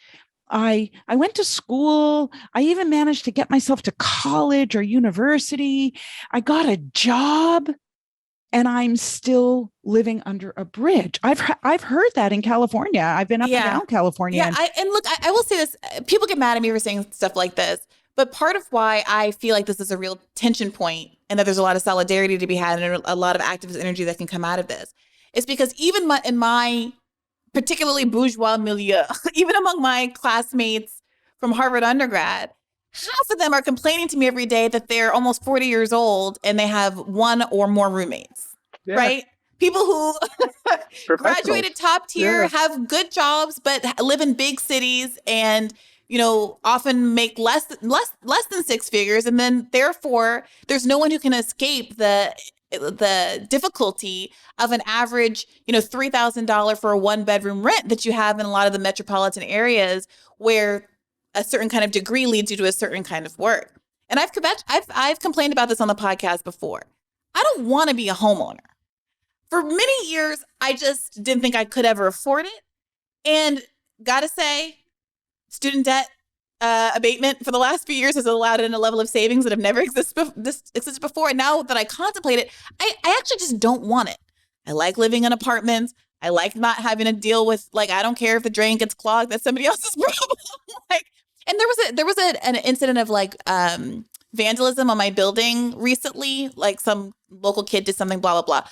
S2: I went to school. I even managed to get myself to college or university. I got a job and I'm still living under a bridge. I've heard that in California. I've been up and down California.
S1: Yeah, and look, I will say this. People get mad at me for saying stuff like this. But part of why I feel like this is a real tension point and that there's a lot of solidarity to be had and a lot of activist energy that can come out of this is because even in my particularly bourgeois milieu, even among my classmates from Harvard undergrad, half of them are complaining to me every day that they're almost 40 years old and they have one or more roommates, right? People who graduated top tier, have good jobs, but live in big cities and often make less than six figures. And then therefore there's no one who can escape the difficulty of an average, $3,000 for a 1-bedroom rent that you have in a lot of the metropolitan areas where a certain kind of degree leads you to a certain kind of work. And I've complained about this on the podcast before. I don't want to be a homeowner. For many years, I just didn't think I could ever afford it. And gotta say, student debt abatement for the last few years has allowed in a level of savings that have never existed before. And now that I contemplate it, I actually just don't want it. I like living in apartments. I like not having to deal with, I don't care if the drain gets clogged. That's somebody else's problem. And there was an incident of vandalism on my building recently. Some local kid did something, blah, blah, blah.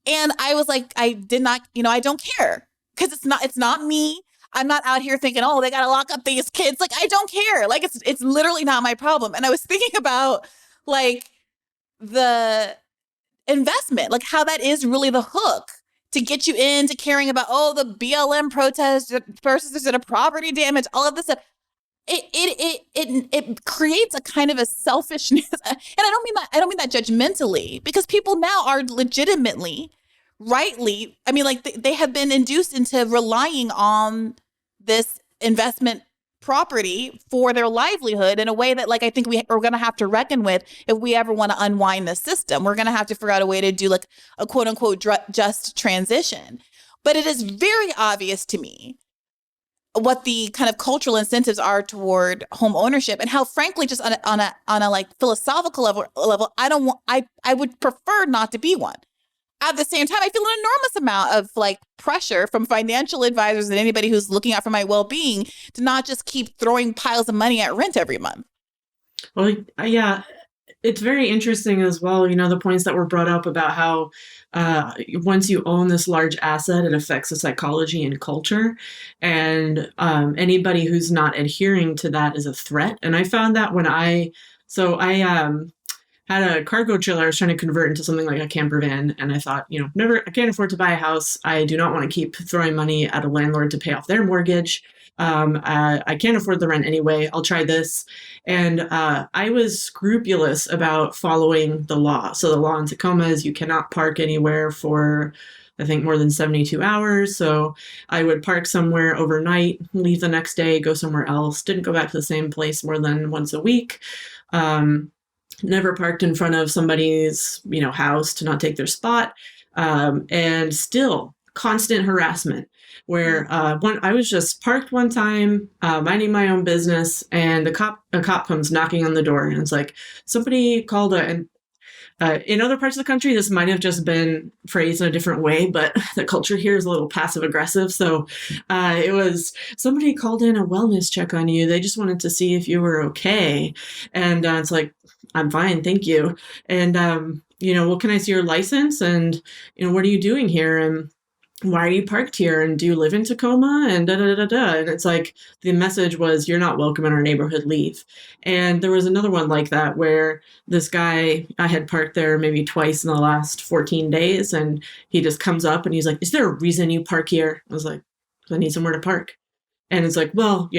S1: And I was like, I did not, I don't care because it's not me. I'm not out here thinking, oh, they got to lock up these kids. I don't care. It's literally not my problem. And I was thinking about the investment, how that is really the hook to get you into caring about, the BLM protests versus a property damage, all of this stuff. It creates a kind of a selfishness. And I don't mean that judgmentally, because people now are legitimately, rightly, they have been induced into relying on this investment property for their livelihood in a way that I think we're going to have to reckon with if we ever want to unwind the system. We're going to have to figure out a way to do a quote unquote just transition. But it is very obvious to me what the kind of cultural incentives are toward home ownership and how, frankly, just on a philosophical level, I would prefer not to be one. At the same time, I feel an enormous amount of pressure from financial advisors and anybody who's looking out for my well-being to not just keep throwing piles of money at rent every month.
S4: Well, yeah, it's very interesting as well. The points that were brought up about how once you own this large asset, it affects the psychology and culture. And anybody who's not adhering to that is a threat. And I found that when I had a cargo trailer I was trying to convert into something like a camper van. And I thought, I can't afford to buy a house. I do not want to keep throwing money at a landlord to pay off their mortgage. I can't afford the rent anyway. I'll try this. And I was scrupulous about following the law. So the law in Tacoma is you cannot park anywhere for, I think, more than 72 hours. So I would park somewhere overnight, leave the next day, go somewhere else. Didn't go back to the same place more than once a week. Never parked in front of somebody's, house to not take their spot. And still constant harassment where I was just parked one time, minding my own business, and a cop comes knocking on the door, and it's like somebody called and in other parts of the country, this might have just been phrased in a different way, but the culture here is a little passive aggressive. So it was somebody called in a wellness check on you. They just wanted to see if you were okay. And it's like, I'm fine, thank you. And, well, can I see your license? And, what are you doing here? And why are you parked here? And do you live in Tacoma? And da-da-da-da-da. And it's like, the message was, you're not welcome in our neighborhood, leave. And there was another one like that where this guy, I had parked there maybe twice in the last 14 days. And he just comes up and he's like, is there a reason you park here? I was like, I need somewhere to park. And it's like, well,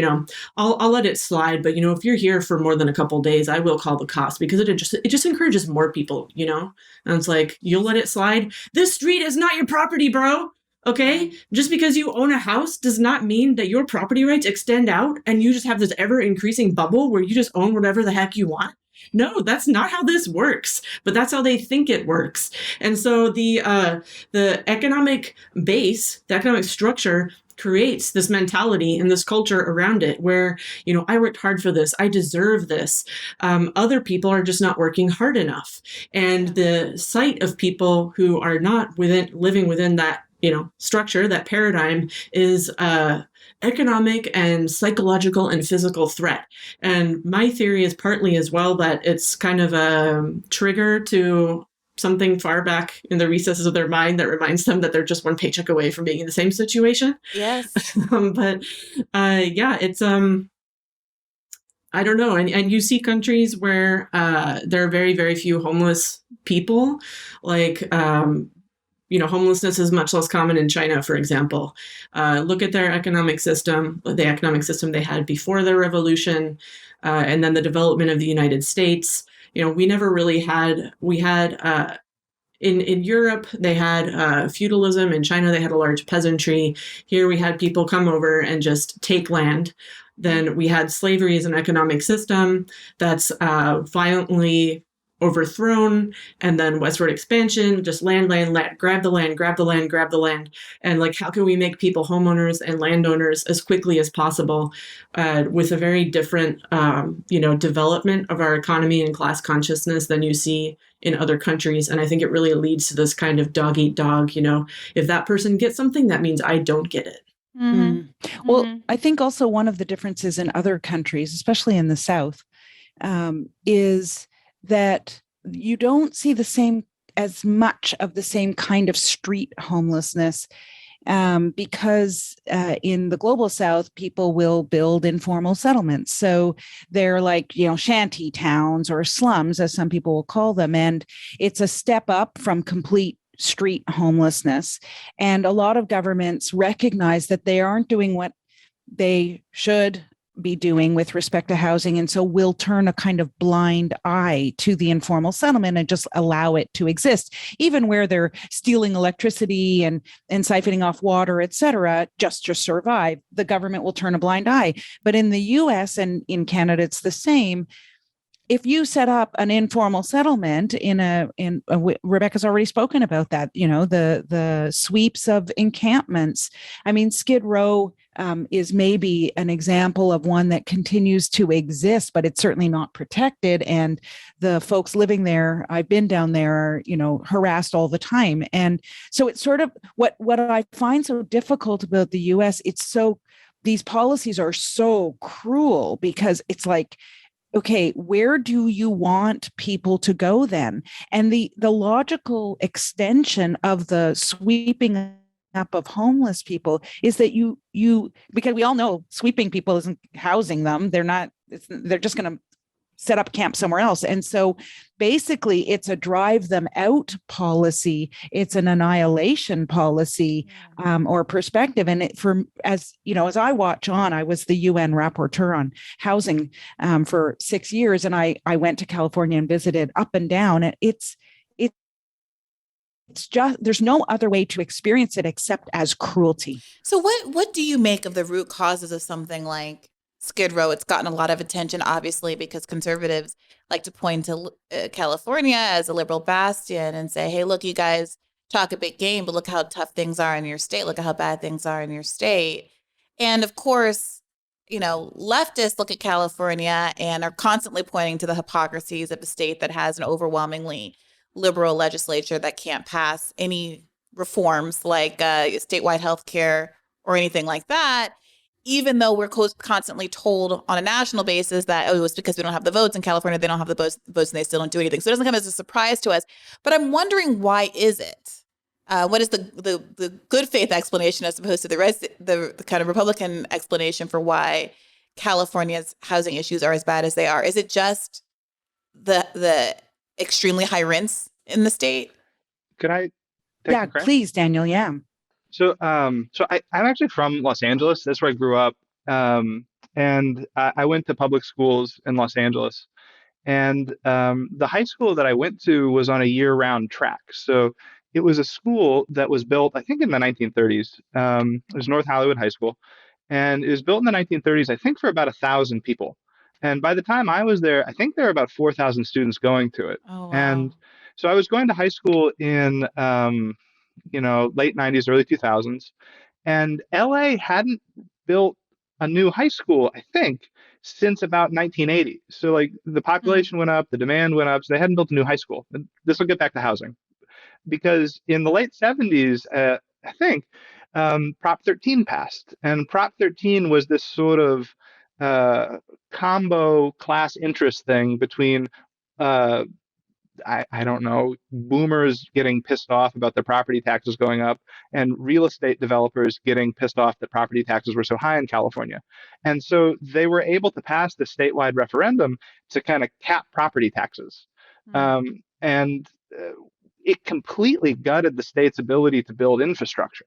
S4: I'll let it slide. But, if you're here for more than a couple of days, I will call the cops because it just encourages more people, And it's like, you'll let it slide? This street is not your property, bro. Okay, just because you own a house does not mean that your property rights extend out and you just have this ever increasing bubble where you just own whatever the heck you want. No, that's not how this works, but that's how they think it works. And so the economic base, the economic structure creates this mentality and this culture around it where, I worked hard for this, I deserve this. Other people are just not working hard enough. And the sight of people who are not living within that structure, that paradigm, is economic and psychological and physical threat. And my theory is partly as well that it's kind of a trigger to something far back in the recesses of their mind that reminds them that they're just one paycheck away from being in the same situation.
S1: Yes.
S4: It's I don't know. And you see countries where there are very, very few homeless people, like homelessness is much less common in China, for example. Look at their economic system, the economic system they had before their revolution, and then the development of the United States. We never really had, in Europe, they had feudalism. In China, they had a large peasantry. Here we had people come over and just take land. Then we had slavery as an economic system that's violently overthrown, and then westward expansion, just land, grab the land. And how can we make people homeowners and landowners as quickly as possible with a very different, development of our economy and class consciousness than you see in other countries. And I think it really leads to this kind of dog eat dog, if that person gets something, that means I don't get it.
S2: Mm-hmm. Well, I think also one of the differences in other countries, especially in the South, is that you don't see as much of the same kind of street homelessness because in the global South, people will build informal settlements. So they're like, shanty towns or slums, as some people will call them. And it's a step up from complete street homelessness. And a lot of governments recognize that they aren't doing what they should be doing with respect to housing. And so we'll turn a kind of blind eye to the informal settlement and just allow it to exist, even where they're stealing electricity and siphoning off water, et cetera, just to survive. The government will turn a blind eye. But in the US and in Canada, it's the same. If you set up an informal settlement Rebecca's already spoken about that, the sweeps of encampments. I mean, Skid Row is maybe an example of one that continues to exist, but it's certainly not protected. And the folks living there, I've been down there, are, harassed all the time. And so it's sort of what I find so difficult about the US. These policies are so cruel because it's like, okay, where do you want people to go then? And the logical extension of the sweeping up of homeless people is that you because we all know sweeping people isn't housing them. They're just going to set up camp somewhere else. And so basically it's a drive them out policy. It's an annihilation policy or perspective. And as I watch on, I was the UN rapporteur on housing for 6 years. And I went to California and visited up and down. And it's just, there's no other way to experience it except as cruelty.
S1: So what do you make of the root causes of something like Skid Row? It's gotten a lot of attention, obviously, because conservatives like to point to California as a liberal bastion and say, hey, look, you guys talk a big game, but look how tough things are in your state. Look at how bad things are in your state. And of course, leftists look at California and are constantly pointing to the hypocrisies of a state that has an overwhelmingly liberal legislature that can't pass any reforms like statewide health care or anything like that, even though we're constantly told on a national basis that, it's because we don't have the votes in California, they don't have the votes and they still don't do anything. So it doesn't come as a surprise to us. But I'm wondering, why is it? What is the good faith explanation as opposed to the kind of Republican explanation for why California's housing issues are as bad as they are? Is it just the extremely high rents in the state?
S3: Could I take a crack?
S2: Please, Daniel. Yeah.
S3: So I'm actually from Los Angeles. That's where I grew up. And I went to public schools in Los Angeles. And the high school that I went to was on a year-round track. So it was a school that was built, I think, in the 1930s. It was North Hollywood High School. And it was built in the 1930s, I think, for about 1,000 people. And by the time I was there, I think there were about 4,000 students going to it.
S1: Oh, wow.
S3: And so I was going to high school in, late 90s, early 2000s. And LA hadn't built a new high school, I think, since about 1980. So like the population went up, the demand went up, so they hadn't built a new high school. And this will get back to housing. Because in the late 70s, I think, Prop 13 passed. And Prop 13 was this sort of combo class interest thing between I don't know, boomers getting pissed off about their property taxes going up and real estate developers getting pissed off that property taxes were so high in California. And so they were able to pass the statewide referendum to kind of cap property taxes. And it completely gutted the state's ability to build infrastructure.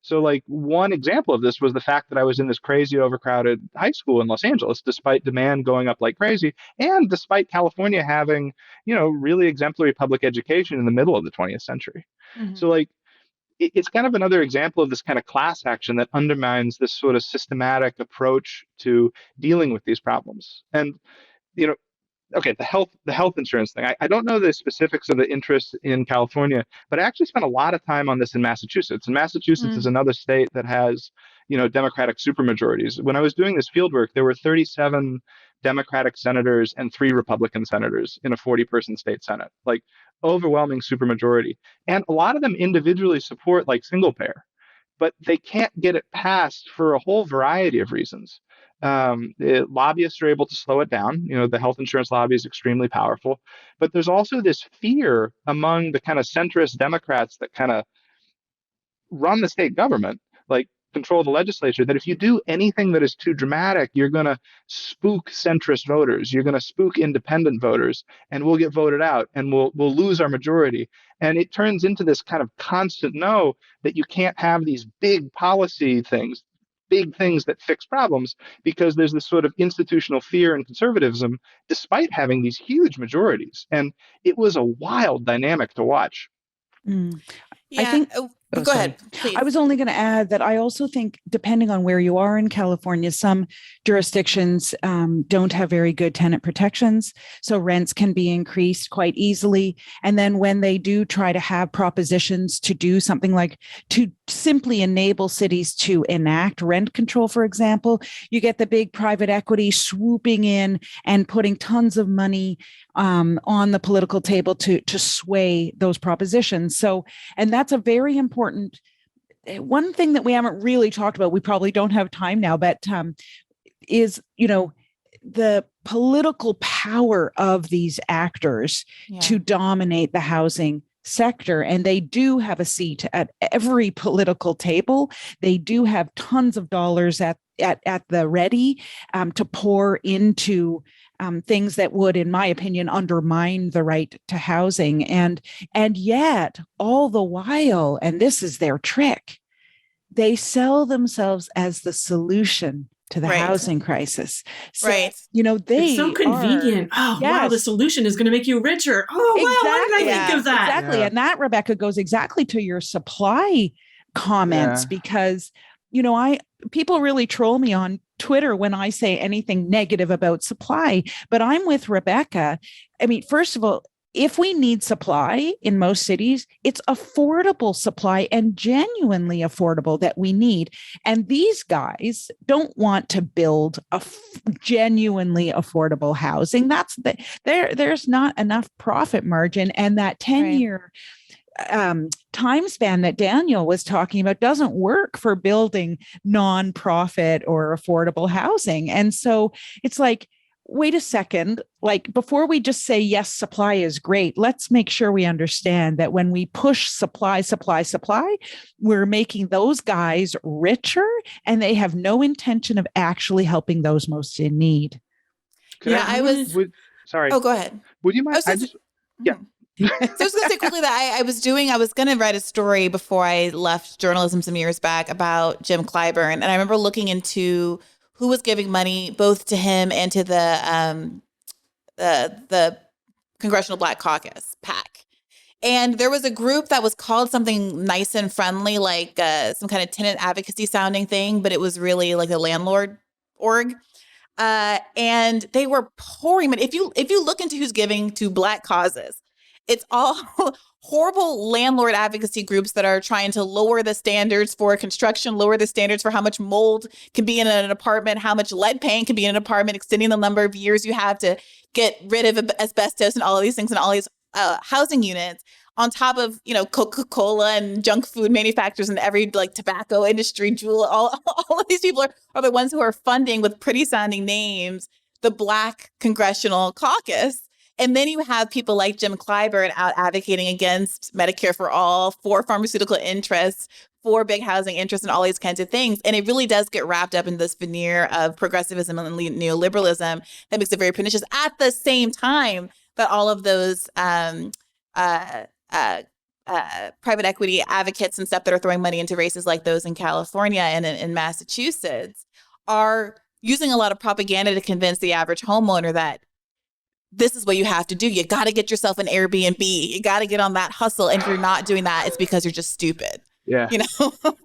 S3: So like one example of this was the fact that I was in this crazy overcrowded high school in Los Angeles, despite demand going up like crazy, and despite California having, really exemplary public education in the middle of the 20th century. So like it's kind of another example of this kind of class action that undermines this sort of systematic approach to dealing with these problems. And, okay, the health insurance thing. I don't know the specifics of the interest in California, but I actually spent a lot of time on this in Massachusetts. And Massachusetts is another state that has, Democratic supermajorities. When I was doing this fieldwork, there were 37 Democratic senators and 3 Republican senators in a 40-person state Senate, like overwhelming supermajority. And a lot of them individually support like single payer, but they can't get it passed for a whole variety of reasons. Lobbyists are able to slow it down. The health insurance lobby is extremely powerful, but there's also this fear among the kind of centrist Democrats that kind of run the state government, like control the legislature, that if you do anything that is too dramatic, you're going to spook centrist voters. You're going to spook independent voters, and we'll get voted out, and we'll lose our majority. And it turns into this kind of constant no that you can't have these big policy things, big things that fix problems, because there's this sort of institutional fear and conservatism, despite having these huge majorities. And it was a wild dynamic to watch.
S1: Yeah.
S2: I think.
S1: Go ahead, please.
S2: I was only going to add that I also think, depending on where you are in California, some jurisdictions don't have very good tenant protections. So rents can be increased quite easily. And then when they do try to have propositions to do something like to simply enable cities to enact rent control, for example, you get the big private equity swooping in and putting tons of money on the political table to sway those propositions. So, and that's a very important one thing that we haven't really talked about. We probably don't have time now, but is, the political power of these actors to dominate the housing sector. And they do have a seat at every political table. They do have tons of dollars at the ready to pour into things that would, in my opinion, undermine the right to housing. And yet, all the while, and this is their trick, they sell themselves as the solution to the housing crisis. So,
S4: it's so convenient. Wow, the solution is going to make you richer. Oh, wow, why did I think of that?
S2: Exactly. And that, Rebecca, goes exactly to your supply comments because, people really troll me on Twitter when I say anything negative about supply, but I'm with Rebecca. I mean, first of all, if we need supply in most cities, it's affordable supply and genuinely affordable that we need. And these guys don't want to build a genuinely affordable housing. There's not enough profit margin, and that 10-year time span that Daniel was talking about doesn't work for building nonprofit or affordable housing. And so it's like, wait a second, like before we just say, yes, supply is great, let's make sure we understand that when we push supply, we're making those guys richer, and they have no intention of actually helping those most in need.
S3: Sorry.
S1: Oh, go ahead.
S3: Would you mind?
S1: So I was going to say quickly that I was going to write a story before I left journalism some years back about Jim Clyburn. And I remember looking into who was giving money both to him and to the Congressional Black Caucus, PAC. And there was a group that was called something nice and friendly, like some kind of tenant advocacy sounding thing, but it was really like a landlord org. And they were pouring. But if you look into who's giving to Black causes, it's all horrible landlord advocacy groups that are trying to lower the standards for construction, lower the standards for how much mold can be in an apartment, how much lead paint can be in an apartment, extending the number of years you have to get rid of asbestos and all of these things and all these housing units, on top of, Coca-Cola and junk food manufacturers and every like tobacco industry, jewel, all of these people are the ones who are funding with pretty sounding names the Black congressional caucus. And then you have people like Jim Clyburn out advocating against Medicare for all, for pharmaceutical interests, for big housing interests, and all these kinds of things. And it really does get wrapped up in this veneer of progressivism and neoliberalism that makes it very pernicious. At the same time that all of those private equity advocates and stuff that are throwing money into races like those in California and in Massachusetts are using a lot of propaganda to convince the average homeowner that this is what you have to do. You got to get yourself an Airbnb. You got to get on that hustle. And if you're not doing that, it's because you're just stupid.
S3: Yeah.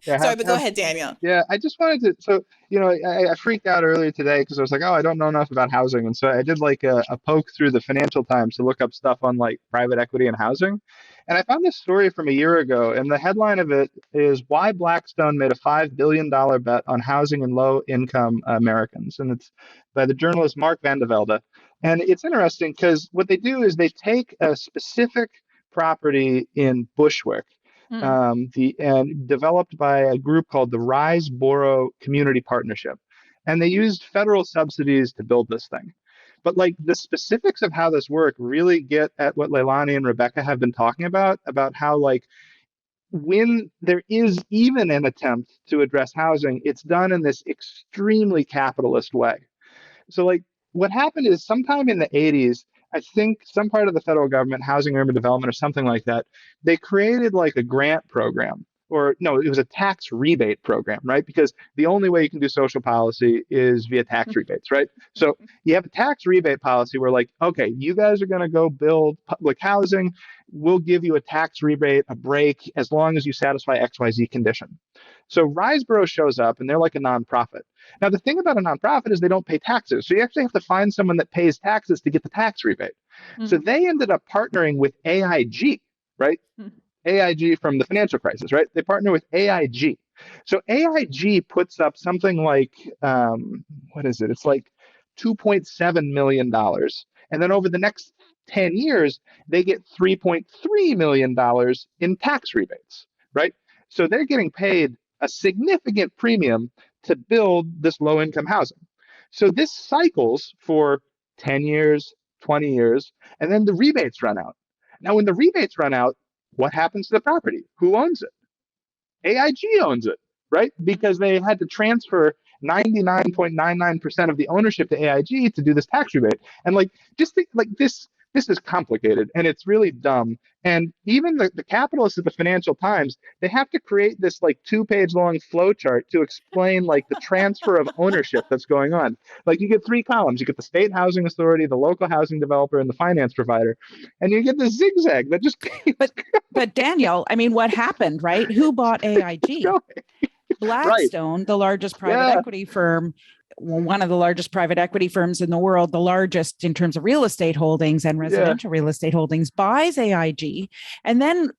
S1: Yeah, sorry, but go ahead, Daniel.
S3: Yeah, I just wanted to. So, I freaked out earlier today because I was like, oh, I don't know enough about housing. And so I did like a poke through the Financial Times to look up stuff on like private equity and housing. And I found this story from a year ago. And the headline of it is Why Blackstone Made a $5 billion Bet on Housing and Low Income Americans. And it's by the journalist Mark Van de Velde. And it's interesting because what they do is they take a specific property in Bushwick, and developed by a group called the Riseboro Community Partnership. And they used federal subsidies to build this thing. But like the specifics of how this work really get at what Leilani and Rebecca have been talking about how like when there is even an attempt to address housing, it's done in this extremely capitalist way. So like what happened is sometime in the 80s, I think some part of the federal government, Housing Urban Development or something like that, they created like a grant program, or no, it was a tax rebate program, right? Because the only way you can do social policy is via tax rebates, right? So you have a tax rebate policy where like, okay, you guys are going to go build public housing. We'll give you a tax rebate, a break, as long as you satisfy XYZ condition. So Riseboro shows up and they're like a nonprofit. Now, the thing about a nonprofit is they don't pay taxes. So you actually have to find someone that pays taxes to get the tax rebate. Mm-hmm. So they ended up partnering with AIG, right? Mm-hmm. AIG from the financial crisis, right? They partner with AIG. So AIG puts up something like, what is it? It's like $2.7 million. And then over the next 10 years, they get $3.3 million in tax rebates, right? So they're getting paid a significant premium to build this low-income housing. So this cycles for 10 years, 20 years, and then the rebates run out. Now, when the rebates run out, what happens to the property? Who owns it? AIG owns it, right? Because they had to transfer 99.99% of the ownership to AIG to do this tax rebate. And like, just think like this is complicated and it's really dumb. And even the capitalists at the Financial Times, they have to create this like 2-page long flow chart to explain like the transfer of ownership that's going on. Like you get 3 columns. You get the state housing authority, the local housing developer, and the finance provider. And you get the zigzag that just
S2: But Daniel, I mean, what happened, right? Who bought AIG? Blackstone, right. The largest private equity firm, one of the largest private equity firms in the world, the largest in terms of real estate holdings and residential real estate holdings, buys AIG and then,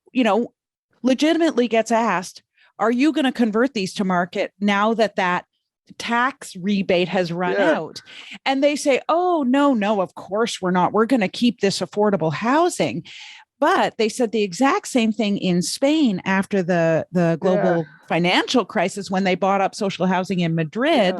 S2: legitimately gets asked, are you going to convert these to market now that tax rebate has run out? And they say, oh, no, of course we're not. We're going to keep this affordable housing. But they said the exact same thing in Spain after the global financial crisis when they bought up social housing in Madrid.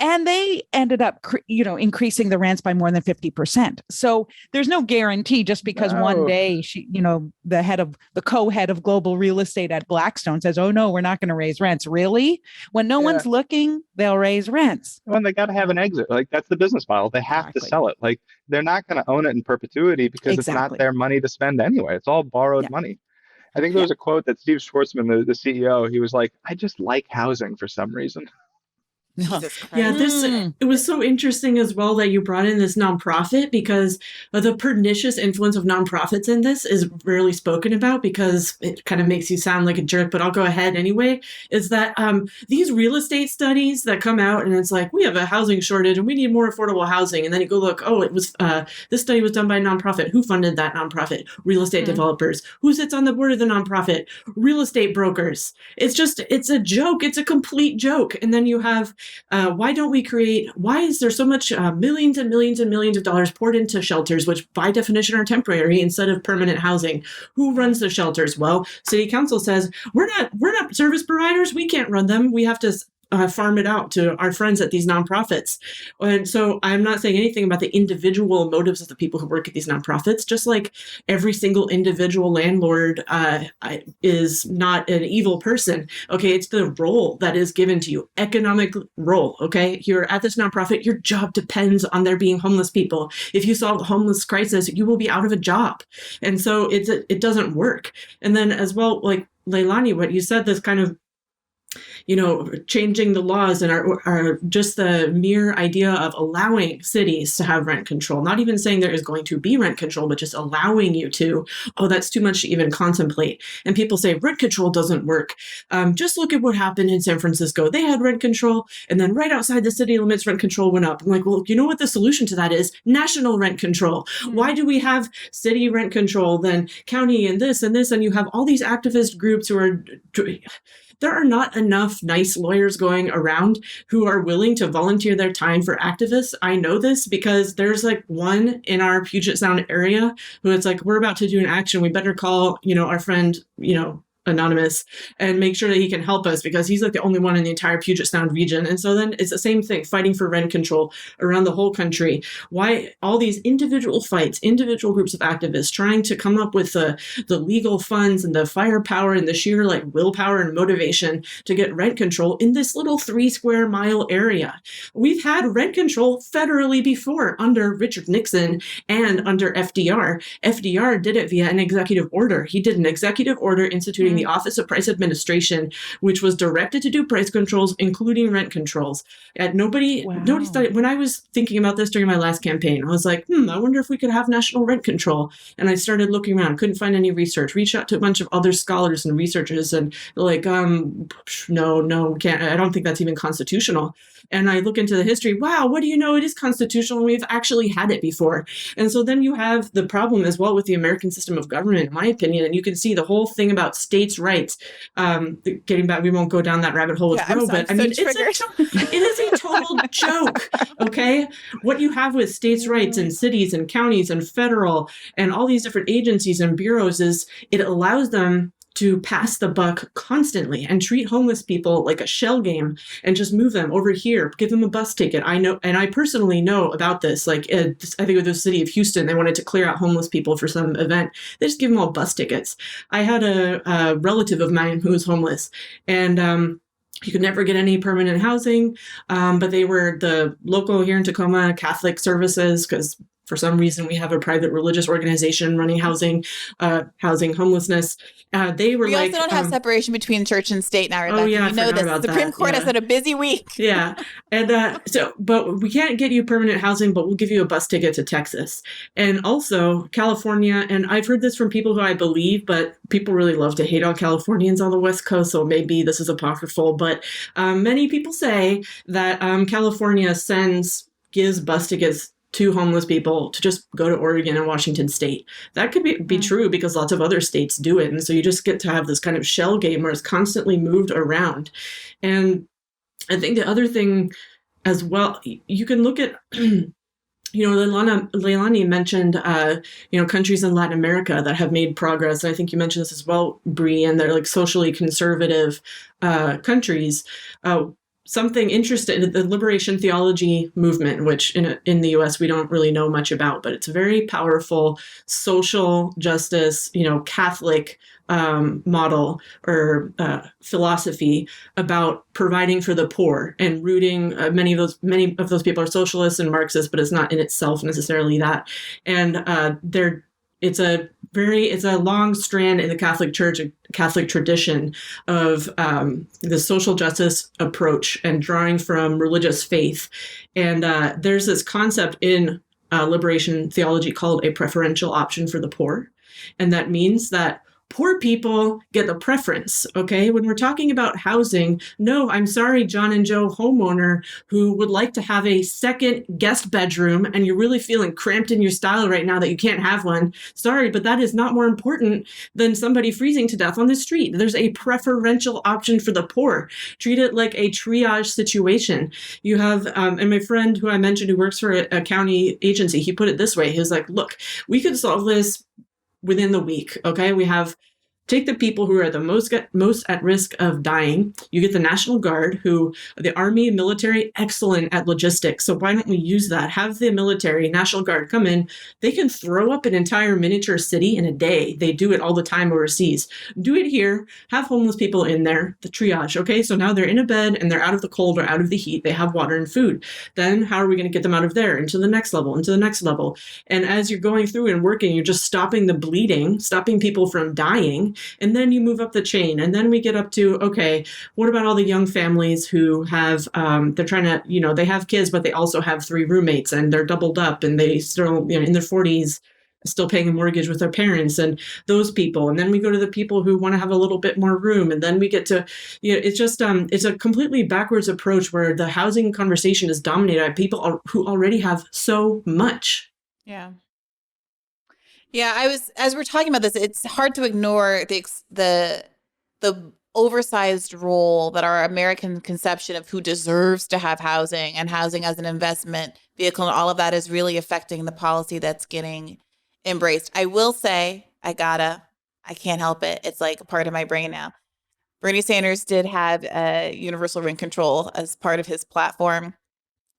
S2: And they ended up, increasing the rents by more than 50%. So there's no guarantee just because one day she, the co-head of global real estate at Blackstone says, oh, no, we're not going to raise rents. Really? When no one's looking, they'll raise rents.
S3: Well, they got to have an exit. Like that's the business model. They have to sell it. Like they're not going to own it in perpetuity because it's not their money to spend anyway. It's all borrowed money. I think there was a quote that Steve Schwartzman, the CEO, he was like, I just like housing for some reason.
S1: Jesus Christ.
S4: Yeah, it was so interesting as well that you brought in this nonprofit, because the pernicious influence of nonprofits in this is rarely spoken about because it kind of makes you sound like a jerk, but I'll go ahead anyway, is that these real estate studies that come out and it's like, we have a housing shortage and we need more affordable housing. And then you go look, oh, it was this study was done by a nonprofit. Who funded that nonprofit? Real estate developers. Who sits on the board of the nonprofit? Real estate brokers. It's a joke. It's a complete joke. And then you have why is there so much millions and millions and millions of dollars poured into shelters, which by definition are temporary instead of permanent housing? Who runs the shelters? Well, city council says, we're not service providers. We can't run them. We have to farm it out to our friends at these nonprofits. And so I'm not saying anything about the individual motives of the people who work at these nonprofits, just like every single individual landlord is not an evil person. Okay, it's the role that is given to you, economic role. Okay, you're at this nonprofit, your job depends on there being homeless people. If you solve the homeless crisis, you will be out of a job. And so it doesn't work. And then as well, like Leilani, what you said, this kind of changing the laws and are just the mere idea of allowing cities to have rent control, not even saying there is going to be rent control, but just allowing you to, that's too much to even contemplate. And people say rent control doesn't work. Just look at what happened in San Francisco. They had rent control, and then right outside the city limits, rent control went up. I'm like, well, you know what the solution to that is? National rent control. Why do we have city rent control, then county and this, and you have all these activist groups who are... There are not enough nice lawyers going around who are willing to volunteer their time for activists. I know this because there's like one in our Puget Sound area who it's like, we're about to do an action. We better call, our friend, Anonymous, and make sure that he can help us because he's like the only one in the entire Puget Sound region. And so then it's the same thing, fighting for rent control around the whole country. Why all these individual fights, individual groups of activists trying to come up with the legal funds and the firepower and the sheer like willpower and motivation to get rent control in this little 3 square mile area. We've had rent control federally before under Richard Nixon and under FDR. FDR did it via an executive order. He did an executive order instituting the Office of Price Administration, which was directed to do price controls, including rent controls. Nobody studied. When I was thinking about this during my last campaign, I was like, I wonder if we could have national rent control. And I started looking around, couldn't find any research, reached out to a bunch of other scholars and researchers, and they're like, no, can't. I don't think that's even constitutional. And I look into the history. Wow, what do you know? It is constitutional. We've actually had it before. And so then you have the problem as well with the American system of government, in my opinion. And you can see the whole thing about states' rights. Getting back, we won't go down that rabbit hole with Roe, but I mean, it is a total joke. Okay, what you have with states' rights and cities and counties and federal and all these different agencies and bureaus is it allows them to pass the buck constantly and treat homeless people like a shell game and just move them over here, give them a bus ticket. I know, and I personally know about this. Like, I think with the city of Houston, they wanted to clear out homeless people for some event. They just give them all bus tickets. I had a relative of mine who was homeless, and he could never get any permanent housing, but they were the local here in Tacoma Catholic Services, because for some reason we have a private religious organization running housing homelessness. They were
S1: we also don't have separation between church and state now, Rebecca.
S4: Oh yeah,
S1: you know this. The Supreme Court has had a busy week.
S4: Yeah, and but we can't get you permanent housing, but we'll give you a bus ticket to Texas, and also California. And I've heard this from people who I believe, but people really love to hate on Californians on the West Coast, so maybe this is apocryphal. But many people say that California gives bus tickets to homeless people to just go to Oregon and Washington State. That could be true because lots of other states do it. And so you just get to have this kind of shell game where it's constantly moved around. And I think the other thing as well, you can look at, Leilani mentioned, countries in Latin America that have made progress. And I think you mentioned this as well, Bri, and they're like socially conservative countries. Something interesting, the liberation theology movement, which in the U.S. we don't really know much about, but it's a very powerful social justice, Catholic model or philosophy about providing for the poor and rooting. Many of those people are socialists and Marxists, but it's not in itself necessarily that. And it's a it's a long strand in the Catholic Church, a Catholic tradition of the social justice approach and drawing from religious faith. And there's this concept in liberation theology called a preferential option for the poor. And that means that poor people get the preference, okay? When we're talking about housing, no, I'm sorry, John and Joe homeowner who would like to have a second guest bedroom and you're really feeling cramped in your style right now that you can't have one. Sorry, but that is not more important than somebody freezing to death on the street. There's a preferential option for the poor. Treat it like a triage situation. You have, and my friend who I mentioned who works for a county agency, he put it this way. He was like, look, we could solve this within the week, okay? We have, take the people who are the most at risk of dying. You get the National Guard, who the Army and military, excellent at logistics. So why don't we use that? Have the military, National Guard come in. They can throw up an entire miniature city in a day. They do it all the time overseas. Do it here. Have homeless people in there, the triage, okay? So now they're in a bed and they're out of the cold or out of the heat. They have water and food. Then how are we going to get them out of there into the next level, into the next level? And as you're going through and working, you're just stopping the bleeding, stopping people from dying. And then you move up the chain. And then we get up to, okay, what about all the young families who have, they're trying to, they have kids, but they also have 3 roommates and they're doubled up and they still, in their 40s, still paying a mortgage with their parents and those people. And then we go to the people who want to have a little bit more room. And then we get to, it's just, it's a completely backwards approach where the housing conversation is dominated by people who already have so much.
S1: Yeah. Yeah, as we're talking about this, it's hard to ignore the oversized role that our American conception of who deserves to have housing and housing as an investment vehicle and all of that is really affecting the policy that's getting embraced. I will say, I can't help it. It's like a part of my brain now. Bernie Sanders did have universal rent control as part of his platform.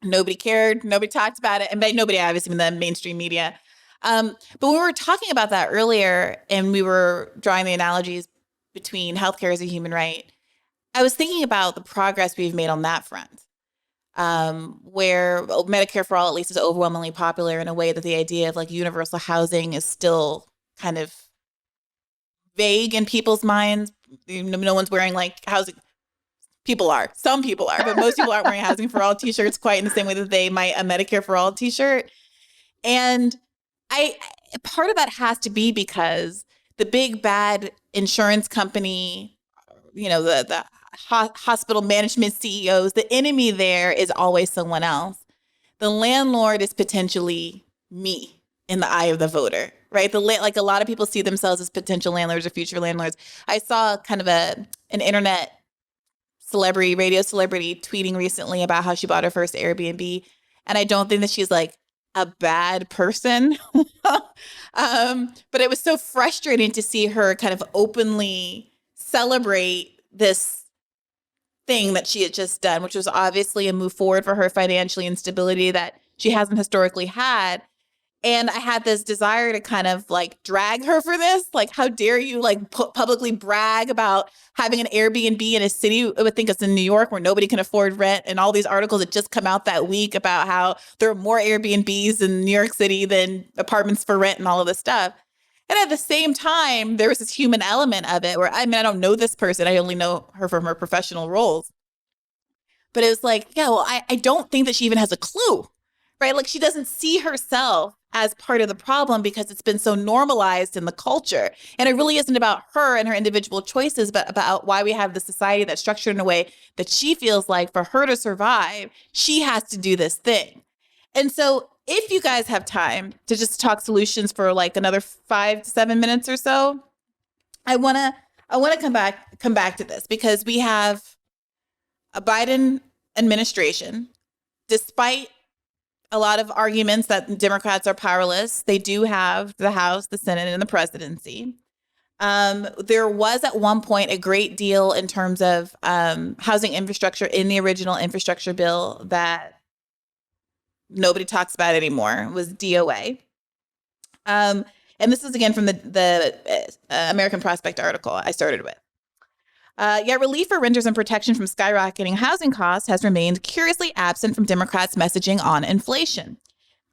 S1: Nobody cared. Nobody talked about it. And by nobody, obviously, in the mainstream media. But when we were talking about that earlier and we were drawing the analogies between healthcare as a human right, I was thinking about the progress we've made on that front, where Medicare for All at least is overwhelmingly popular in a way that the idea of like universal housing is still kind of vague in people's minds. No one's wearing like housing. Some people are, but most people aren't wearing Housing for All t-shirts quite in the same way that they might a Medicare for All t-shirt. And part of that has to be because the big bad insurance company, the hospital management CEOs, the enemy there is always someone else. The landlord is potentially me in the eye of the voter, right? Like a lot of people see themselves as potential landlords or future landlords. I saw kind of an internet radio celebrity tweeting recently about how she bought her first Airbnb. And I don't think that she's like a bad person. But it was so frustrating to see her kind of openly celebrate this thing that she had just done, which was obviously a move forward for her financially and stability that she hasn't historically had. And I had this desire to kind of like drag her for this. Like, how dare you like publicly brag about having an Airbnb in a city, I would think it's in New York, where nobody can afford rent, and all these articles that just come out that week about how there are more Airbnbs in New York City than apartments for rent and all of this stuff. And at the same time, there was this human element of it where, I don't know this person. I only know her from her professional roles. But it was like, yeah, well, I don't think that she even has a clue, right? Like, she doesn't see herself as part of the problem because it's been so normalized in the culture. And it really isn't about her and her individual choices, but about why we have the society that's structured in a way that she feels like for her to survive, she has to do this thing. And so if you guys have time to just talk solutions for like another 5 to 7 minutes or so, I want to come back to this because we have a Biden administration, despite a lot of arguments that Democrats are powerless. They do have the House, the Senate, and the presidency. There was at one point a great deal in terms of housing infrastructure in the original infrastructure bill that nobody talks about anymore. It was DOA. And this is again from the American Prospect article I started with. Yet relief for renters and protection from skyrocketing housing costs has remained curiously absent from Democrats' messaging on inflation.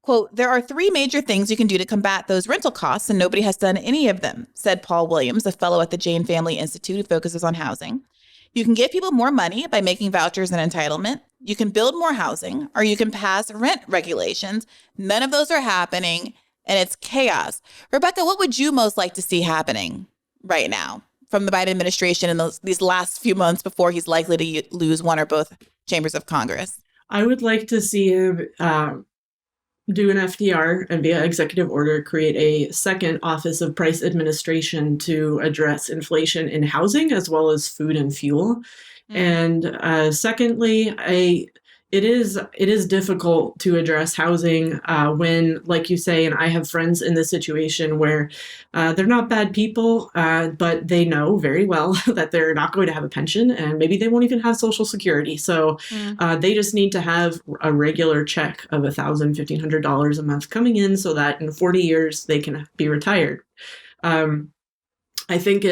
S1: Quote, there are three major things you can do to combat those rental costs, and nobody has done any of them, said Paul Williams, a fellow at the Jane Family Institute who focuses on housing. You can give people more money by making vouchers and entitlement. You can build more housing, or you can pass rent regulations. None of those are happening, and it's chaos. Rebecca, what would you most like to see happening right now from the Biden administration in these last few months before he's likely to lose one or both chambers of Congress?
S4: I would like to see him do an FDR and via executive order create a second Office of Price Administration to address inflation in housing as well as food and fuel. And secondly, it is difficult to address housing when, like you say, and I have friends in this situation where they're not bad people, but they know very well that they're not going to have a pension and maybe they won't even have Social Security. So they just need to have a regular check of $1,000, $1,500 a month coming in so that in 40 years they can be retired. I think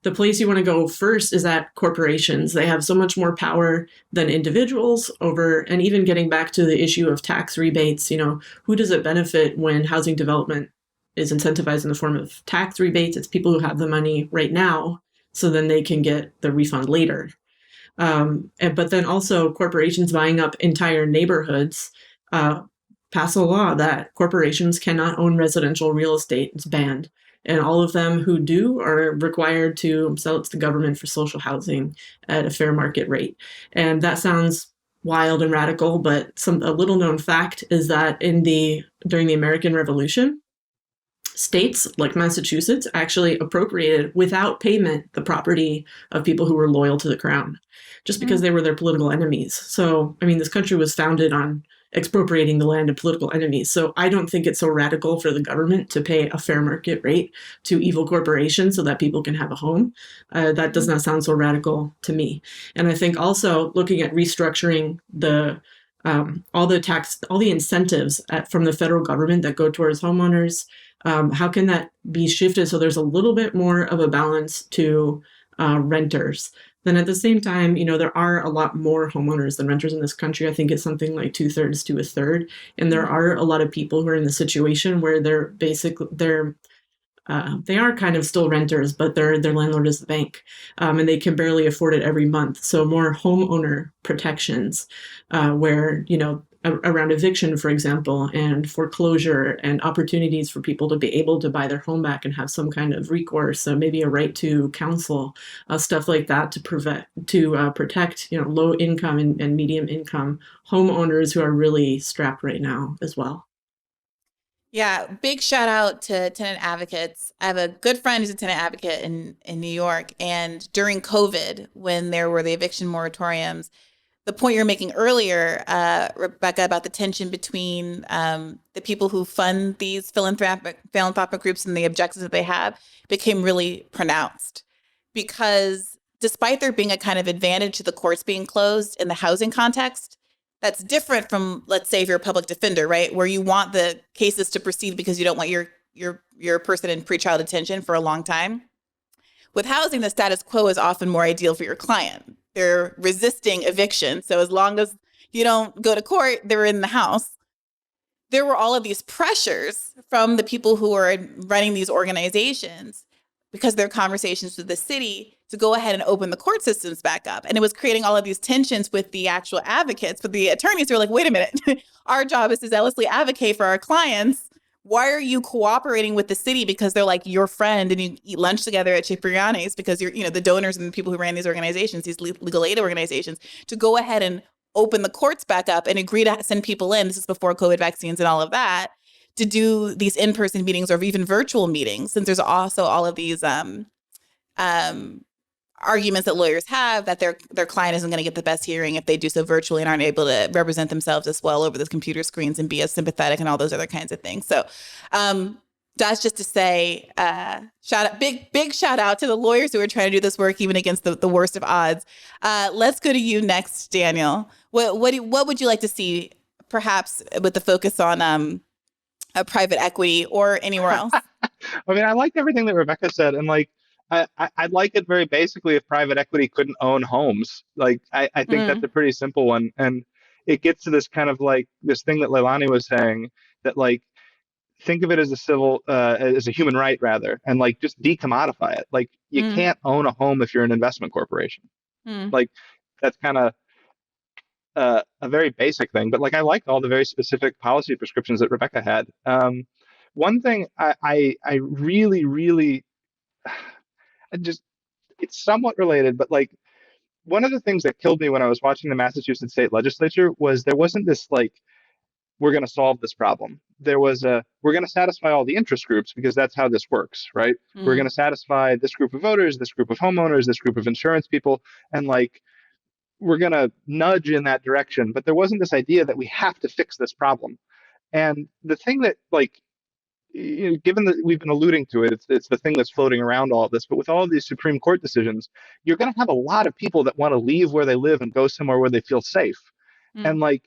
S4: the place you want to go first is at corporations. They have so much more power than individuals over, and even getting back to the issue of tax rebates, who does it benefit when housing development is incentivized in the form of tax rebates? It's people who have the money right now, so then they can get the refund later. But then also corporations buying up entire neighborhoods, pass a law that corporations cannot own residential real estate. It's banned. And all of them who do are required to sell it to the government for social housing at a fair market rate. And that sounds wild and radical, but a little known fact is that during the American Revolution, states like Massachusetts actually appropriated without payment the property of people who were loyal to the crown, just because they were their political enemies. So, this country was founded on expropriating the land of political enemies. So I don't think it's so radical for the government to pay a fair market rate to evil corporations so that people can have a home. That does not sound so radical to me. And I think also looking at restructuring all the incentives from the federal government that go towards homeowners, how can that be shifted so there's a little bit more of a balance to renters? Then at the same time, there are a lot more homeowners than renters in this country. I think it's something like 2/3 to 1/3. And there are a lot of people who are in the situation where they are kind of still renters, but their landlord is the bank, and they can barely afford it every month. So more homeowner protections, where around eviction, for example, and foreclosure, and opportunities for people to be able to buy their home back and have some kind of recourse, so maybe a right to counsel, stuff like that to protect low income and medium income homeowners who are really strapped right now as well.
S1: Yeah, big shout out to tenant advocates. I have a good friend who's a tenant advocate in New York, and during COVID, when there were the eviction moratoriums, the point you're making earlier, Rebecca, about the tension between the people who fund these philanthropic groups and the objectives that they have became really pronounced. Because despite there being a kind of advantage to the courts being closed in the housing context, that's different from, let's say, if you're a public defender, right, where you want the cases to proceed because you don't want your person in pretrial detention for a long time. With housing, the status quo is often more ideal for your client. They're resisting eviction. So as long as you don't go to court, they're in the house. There were all of these pressures from the people who are running these organizations because of their conversations with the city to go ahead and open the court systems back up. And it was creating all of these tensions with the actual advocates, but the attorneys were like, wait a minute, our job is to zealously advocate for our clients. Why are you cooperating with the city because they're like your friend and you eat lunch together at Cipriani's because you're, the donors and the people who ran these organizations, these legal aid organizations, to go ahead and open the courts back up and agree to send people in. This is before COVID vaccines and all of that, to do these in-person meetings or even virtual meetings. Since there's also all of these arguments that lawyers have that their client isn't going to get the best hearing if they do so virtually and aren't able to represent themselves as well over those computer screens and be as sympathetic and all those other kinds of things. So that's just to say, big shout out to the lawyers who are trying to do this work even against the worst of odds. Let's go to you next, Daniel. What would you like to see, perhaps with the focus on a private equity or anywhere else?
S3: I liked everything that Rebecca said, and I'd like it very basically if private equity couldn't own homes. I think that's a pretty simple one. And it gets to this kind of this thing that Leilani was saying, that like think of it as as a human right rather, and like just decommodify it. Like you can't own a home if you're an investment corporation. Like that's kind of a very basic thing, but like I liked all the very specific policy prescriptions that Rebecca had. One thing I really, really, I just, it's somewhat related, but like one of the things that killed me when I was watching the Massachusetts state legislature was there wasn't this like, we're going to solve this problem. There was we're going to satisfy all the interest groups because that's how this works, right? We're going to satisfy this group of voters, this group of homeowners, this group of insurance people, and like, we're going to nudge in that direction. But there wasn't this idea that we have to fix this problem. And the thing that, like, you know, given that we've been alluding to it, it's the thing that's floating around all of this. But with all of these Supreme Court decisions, you're going to have a lot of people that want to leave where they live and go somewhere where they feel safe. And like,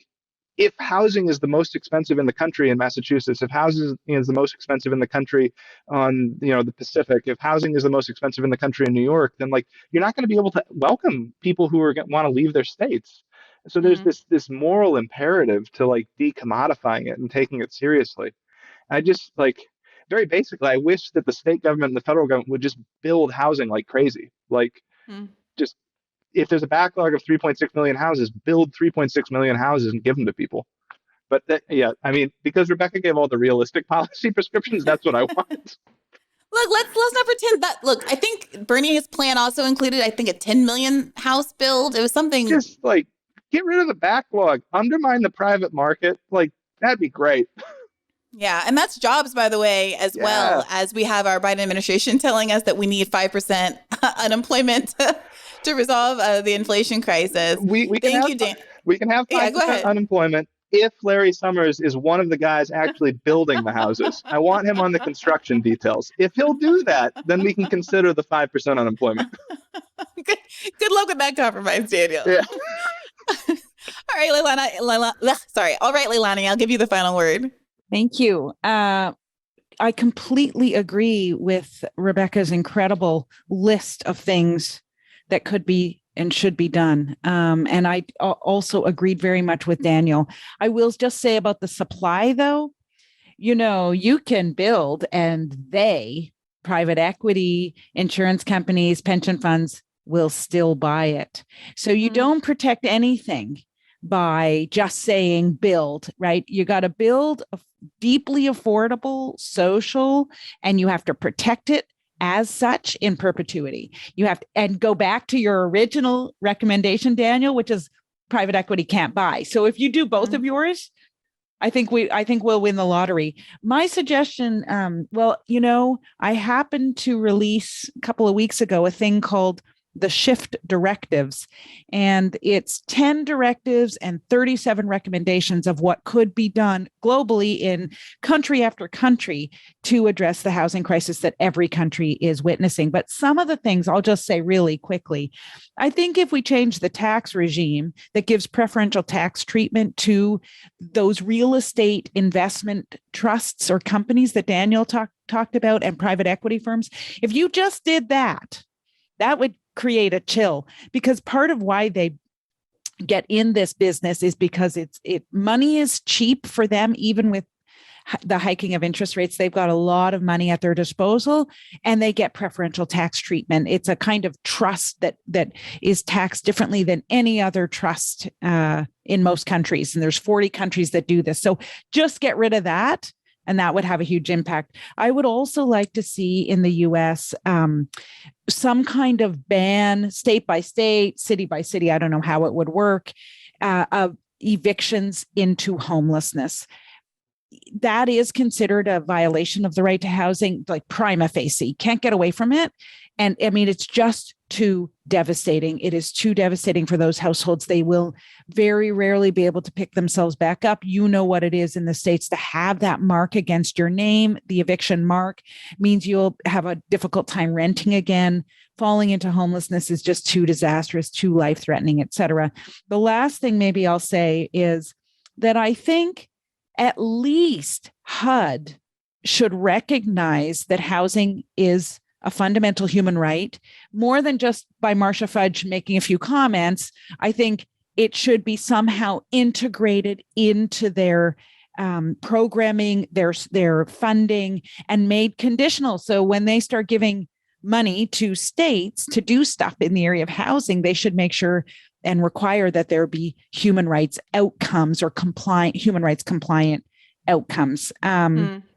S3: if housing is the most expensive in the country in Massachusetts, if housing is the most expensive in the country on, you know, the Pacific, if housing is the most expensive in the country in New York, then like you're not going to be able to welcome people who are going to want to leave their states. So there's this moral imperative to like decommodifying it and taking it seriously. I just like very basically, I wish that the state government and the federal government would just build housing like crazy. Like just if there's a backlog of 3.6 million houses, build 3.6 million houses and give them to people. But that, yeah, I mean, because Rebecca gave all the realistic policy prescriptions, that's what I want.
S1: Look, let's not pretend that. Look, I think Bernie's plan also included, I think, a 10 million house build. It was something.
S3: Just like get rid of the backlog, undermine the private market. Like that'd be great.
S1: Yeah, and that's jobs, by the way, as well as we have our Biden administration telling us that we need 5% unemployment to resolve the inflation crisis. Thank you, Dan.
S3: We can have 5% unemployment if Larry Summers is one of the guys actually building the houses. I want him on the construction details. If he'll do that, then we can consider the 5% unemployment.
S1: Good luck with that compromise, Daniel.
S3: Yeah.
S1: All right, Leilani, I'll give you the final word.
S2: Thank you. I completely agree with Rebecca's incredible list of things that could be and should be done. And I also agreed very much with Daniel. I will just say about the supply, though, you know, you can build and private equity, insurance companies, pension funds will still buy it. So you don't protect anything by just saying build, right? You got to build a deeply affordable, social, and you have to protect it as such in perpetuity. You have to, and go back to your original recommendation, Daniel, which is private equity can't buy. So if you do both of yours, I think we'll win the lottery. My suggestion, well, you know, I happened to release a couple of weeks ago a thing called the Shift Directives, and it's 10 directives and 37 recommendations of what could be done globally in country after country to address the housing crisis that every country is witnessing. But some of the things I'll just say really quickly. I think if we change the tax regime that gives preferential tax treatment to those real estate investment trusts or companies that Daniel talked about and private equity firms, if you just did that, that would create a chill, because part of why they get in this business is because money is cheap for them. Even with the hiking of interest rates, they've got a lot of money at their disposal and they get preferential tax treatment. It's a kind of trust that is taxed differently than any other trust in most countries. And there's 40 countries that do this. So just get rid of that, and that would have a huge impact. I would also like to see in the US some kind of ban, state by state, city by city, I don't know how it would work, of evictions into homelessness. That is considered a violation of the right to housing, like prima facie. Can't get away from it. And I mean, it's just too devastating. It is too devastating for those households. They will very rarely be able to pick themselves back up. You know what it is in the States to have that mark against your name. The eviction mark means you'll have a difficult time renting again. Falling into homelessness is just too disastrous, too life-threatening, et cetera. The last thing maybe I'll say is that I think at least HUD should recognize that housing is a fundamental human right, more than just by Marcia Fudge making a few comments. I think it should be somehow integrated into their programming, their funding, and made conditional. So when they start giving money to states to do stuff in the area of housing, they should make sure and require that there be human rights outcomes or human rights compliant outcomes.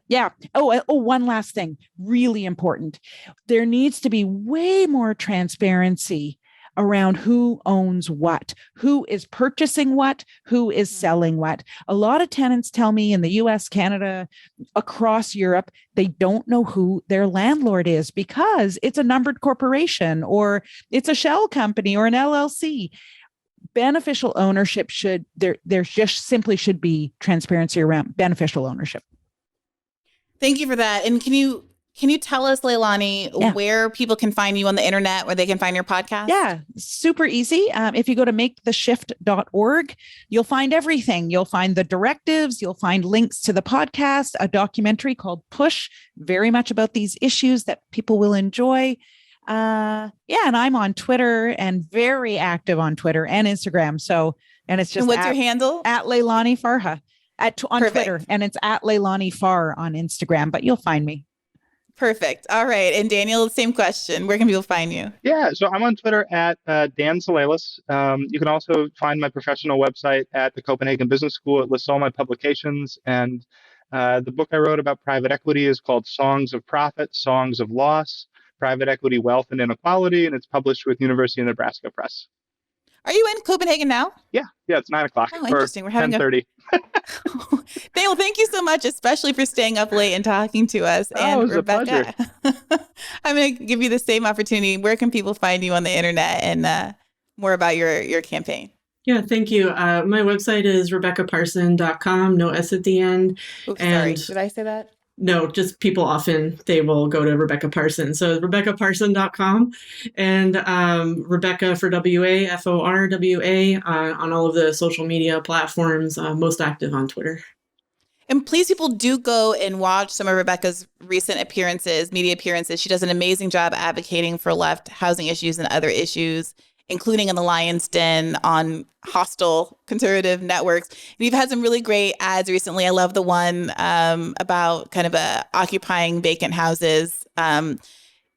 S2: Yeah. Oh, one last thing, really important. There needs to be way more transparency around who owns what, who is purchasing what, who is selling what. A lot of tenants tell me in the US, Canada, across Europe, they don't know who their landlord is because it's a numbered corporation or it's a shell company or an LLC. Beneficial ownership there just simply should be transparency around beneficial ownership.
S1: Thank you for that. And can you tell us, Leilani, where people can find you on the internet, where they can find your podcast?
S2: Yeah, super easy. If you go to maketheshift.org, you'll find everything. You'll find the directives. You'll find links to the podcast, a documentary called Push, very much about these issues that people will enjoy. And I'm on Twitter and very active on Twitter and Instagram. And it's just
S1: and what's your handle?
S2: At Leilani Farha on
S1: Perfect.
S2: Twitter, and it's at Leilani Far on Instagram, but you'll find me.
S1: Perfect. All right. And Daniel, same question. Where can people find you?
S3: Yeah, so I'm on Twitter at Dan Souleles. You can also find my professional website at the Copenhagen Business School. It lists all my publications. And the book I wrote about private equity is called Songs of Profit, Songs of Loss, Private Equity, Wealth, and Inequality. And it's published with University of Nebraska Press.
S1: Are you in Copenhagen now?
S3: Yeah, it's 9:00.
S1: Oh, interesting. We're having
S3: 10:30.
S1: Daniel, thank you so much, especially for staying up late and talking to us. And
S3: it was
S1: Rebecca,
S3: a pleasure.
S1: I'm going to give you the same opportunity. Where can people find you on the internet and more about your campaign?
S4: Yeah, thank you. My website is rebeccaparson.com, no S at the end.
S1: Oops, sorry. Did I say that?
S4: No, just people often, they will go to Rebecca Parson. So rebeccaparson.com and Rebecca for WA, FORWA on all of the social media platforms, most active on Twitter.
S1: And please, people, do go and watch some of Rebecca's recent media appearances. She does an amazing job advocating for left housing issues and other issues, including in the Lion's Den on hostile conservative networks. And you've had some really great ads recently. I love the one about kind of occupying vacant houses.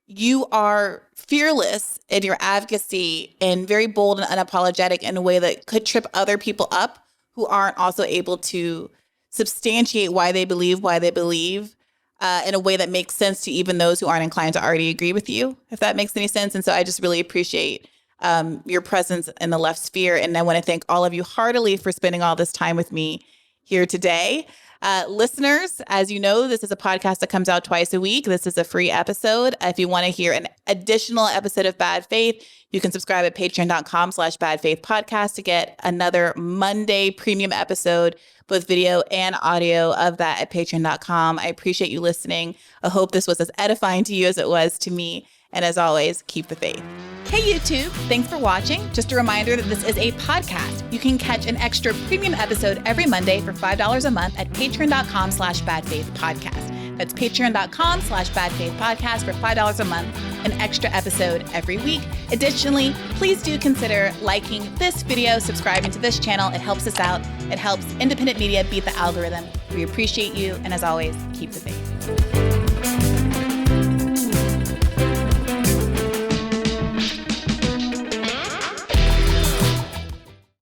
S1: You are fearless in your advocacy and very bold and unapologetic in a way that could trip other people up who aren't also able to substantiate why they believe in a way that makes sense to even those who aren't inclined to already agree with you, if that makes any sense. And so I just really appreciate your presence in the left sphere. And I want to thank all of you heartily for spending all this time with me here today. Listeners, as you know, this is a podcast that comes out twice a week. This is a free episode. If you want to hear an additional episode of Bad Faith, you can subscribe at patreon.com/badfaithpodcast to get another Monday premium episode, both video and audio of that at patreon.com. I appreciate you listening. I hope this was as edifying to you as it was to me. And as always, keep the faith. Hey, YouTube. Thanks for watching. Just a reminder that this is a podcast. You can catch an extra premium episode every Monday for $5 a month at patreon.com/badfaithpodcast. That's patreon.com/badfaithpodcast for $5 a month, an extra episode every week. Additionally, please do consider liking this video, subscribing to this channel. It helps us out. It helps independent media beat the algorithm. We appreciate you. And as always, keep the faith.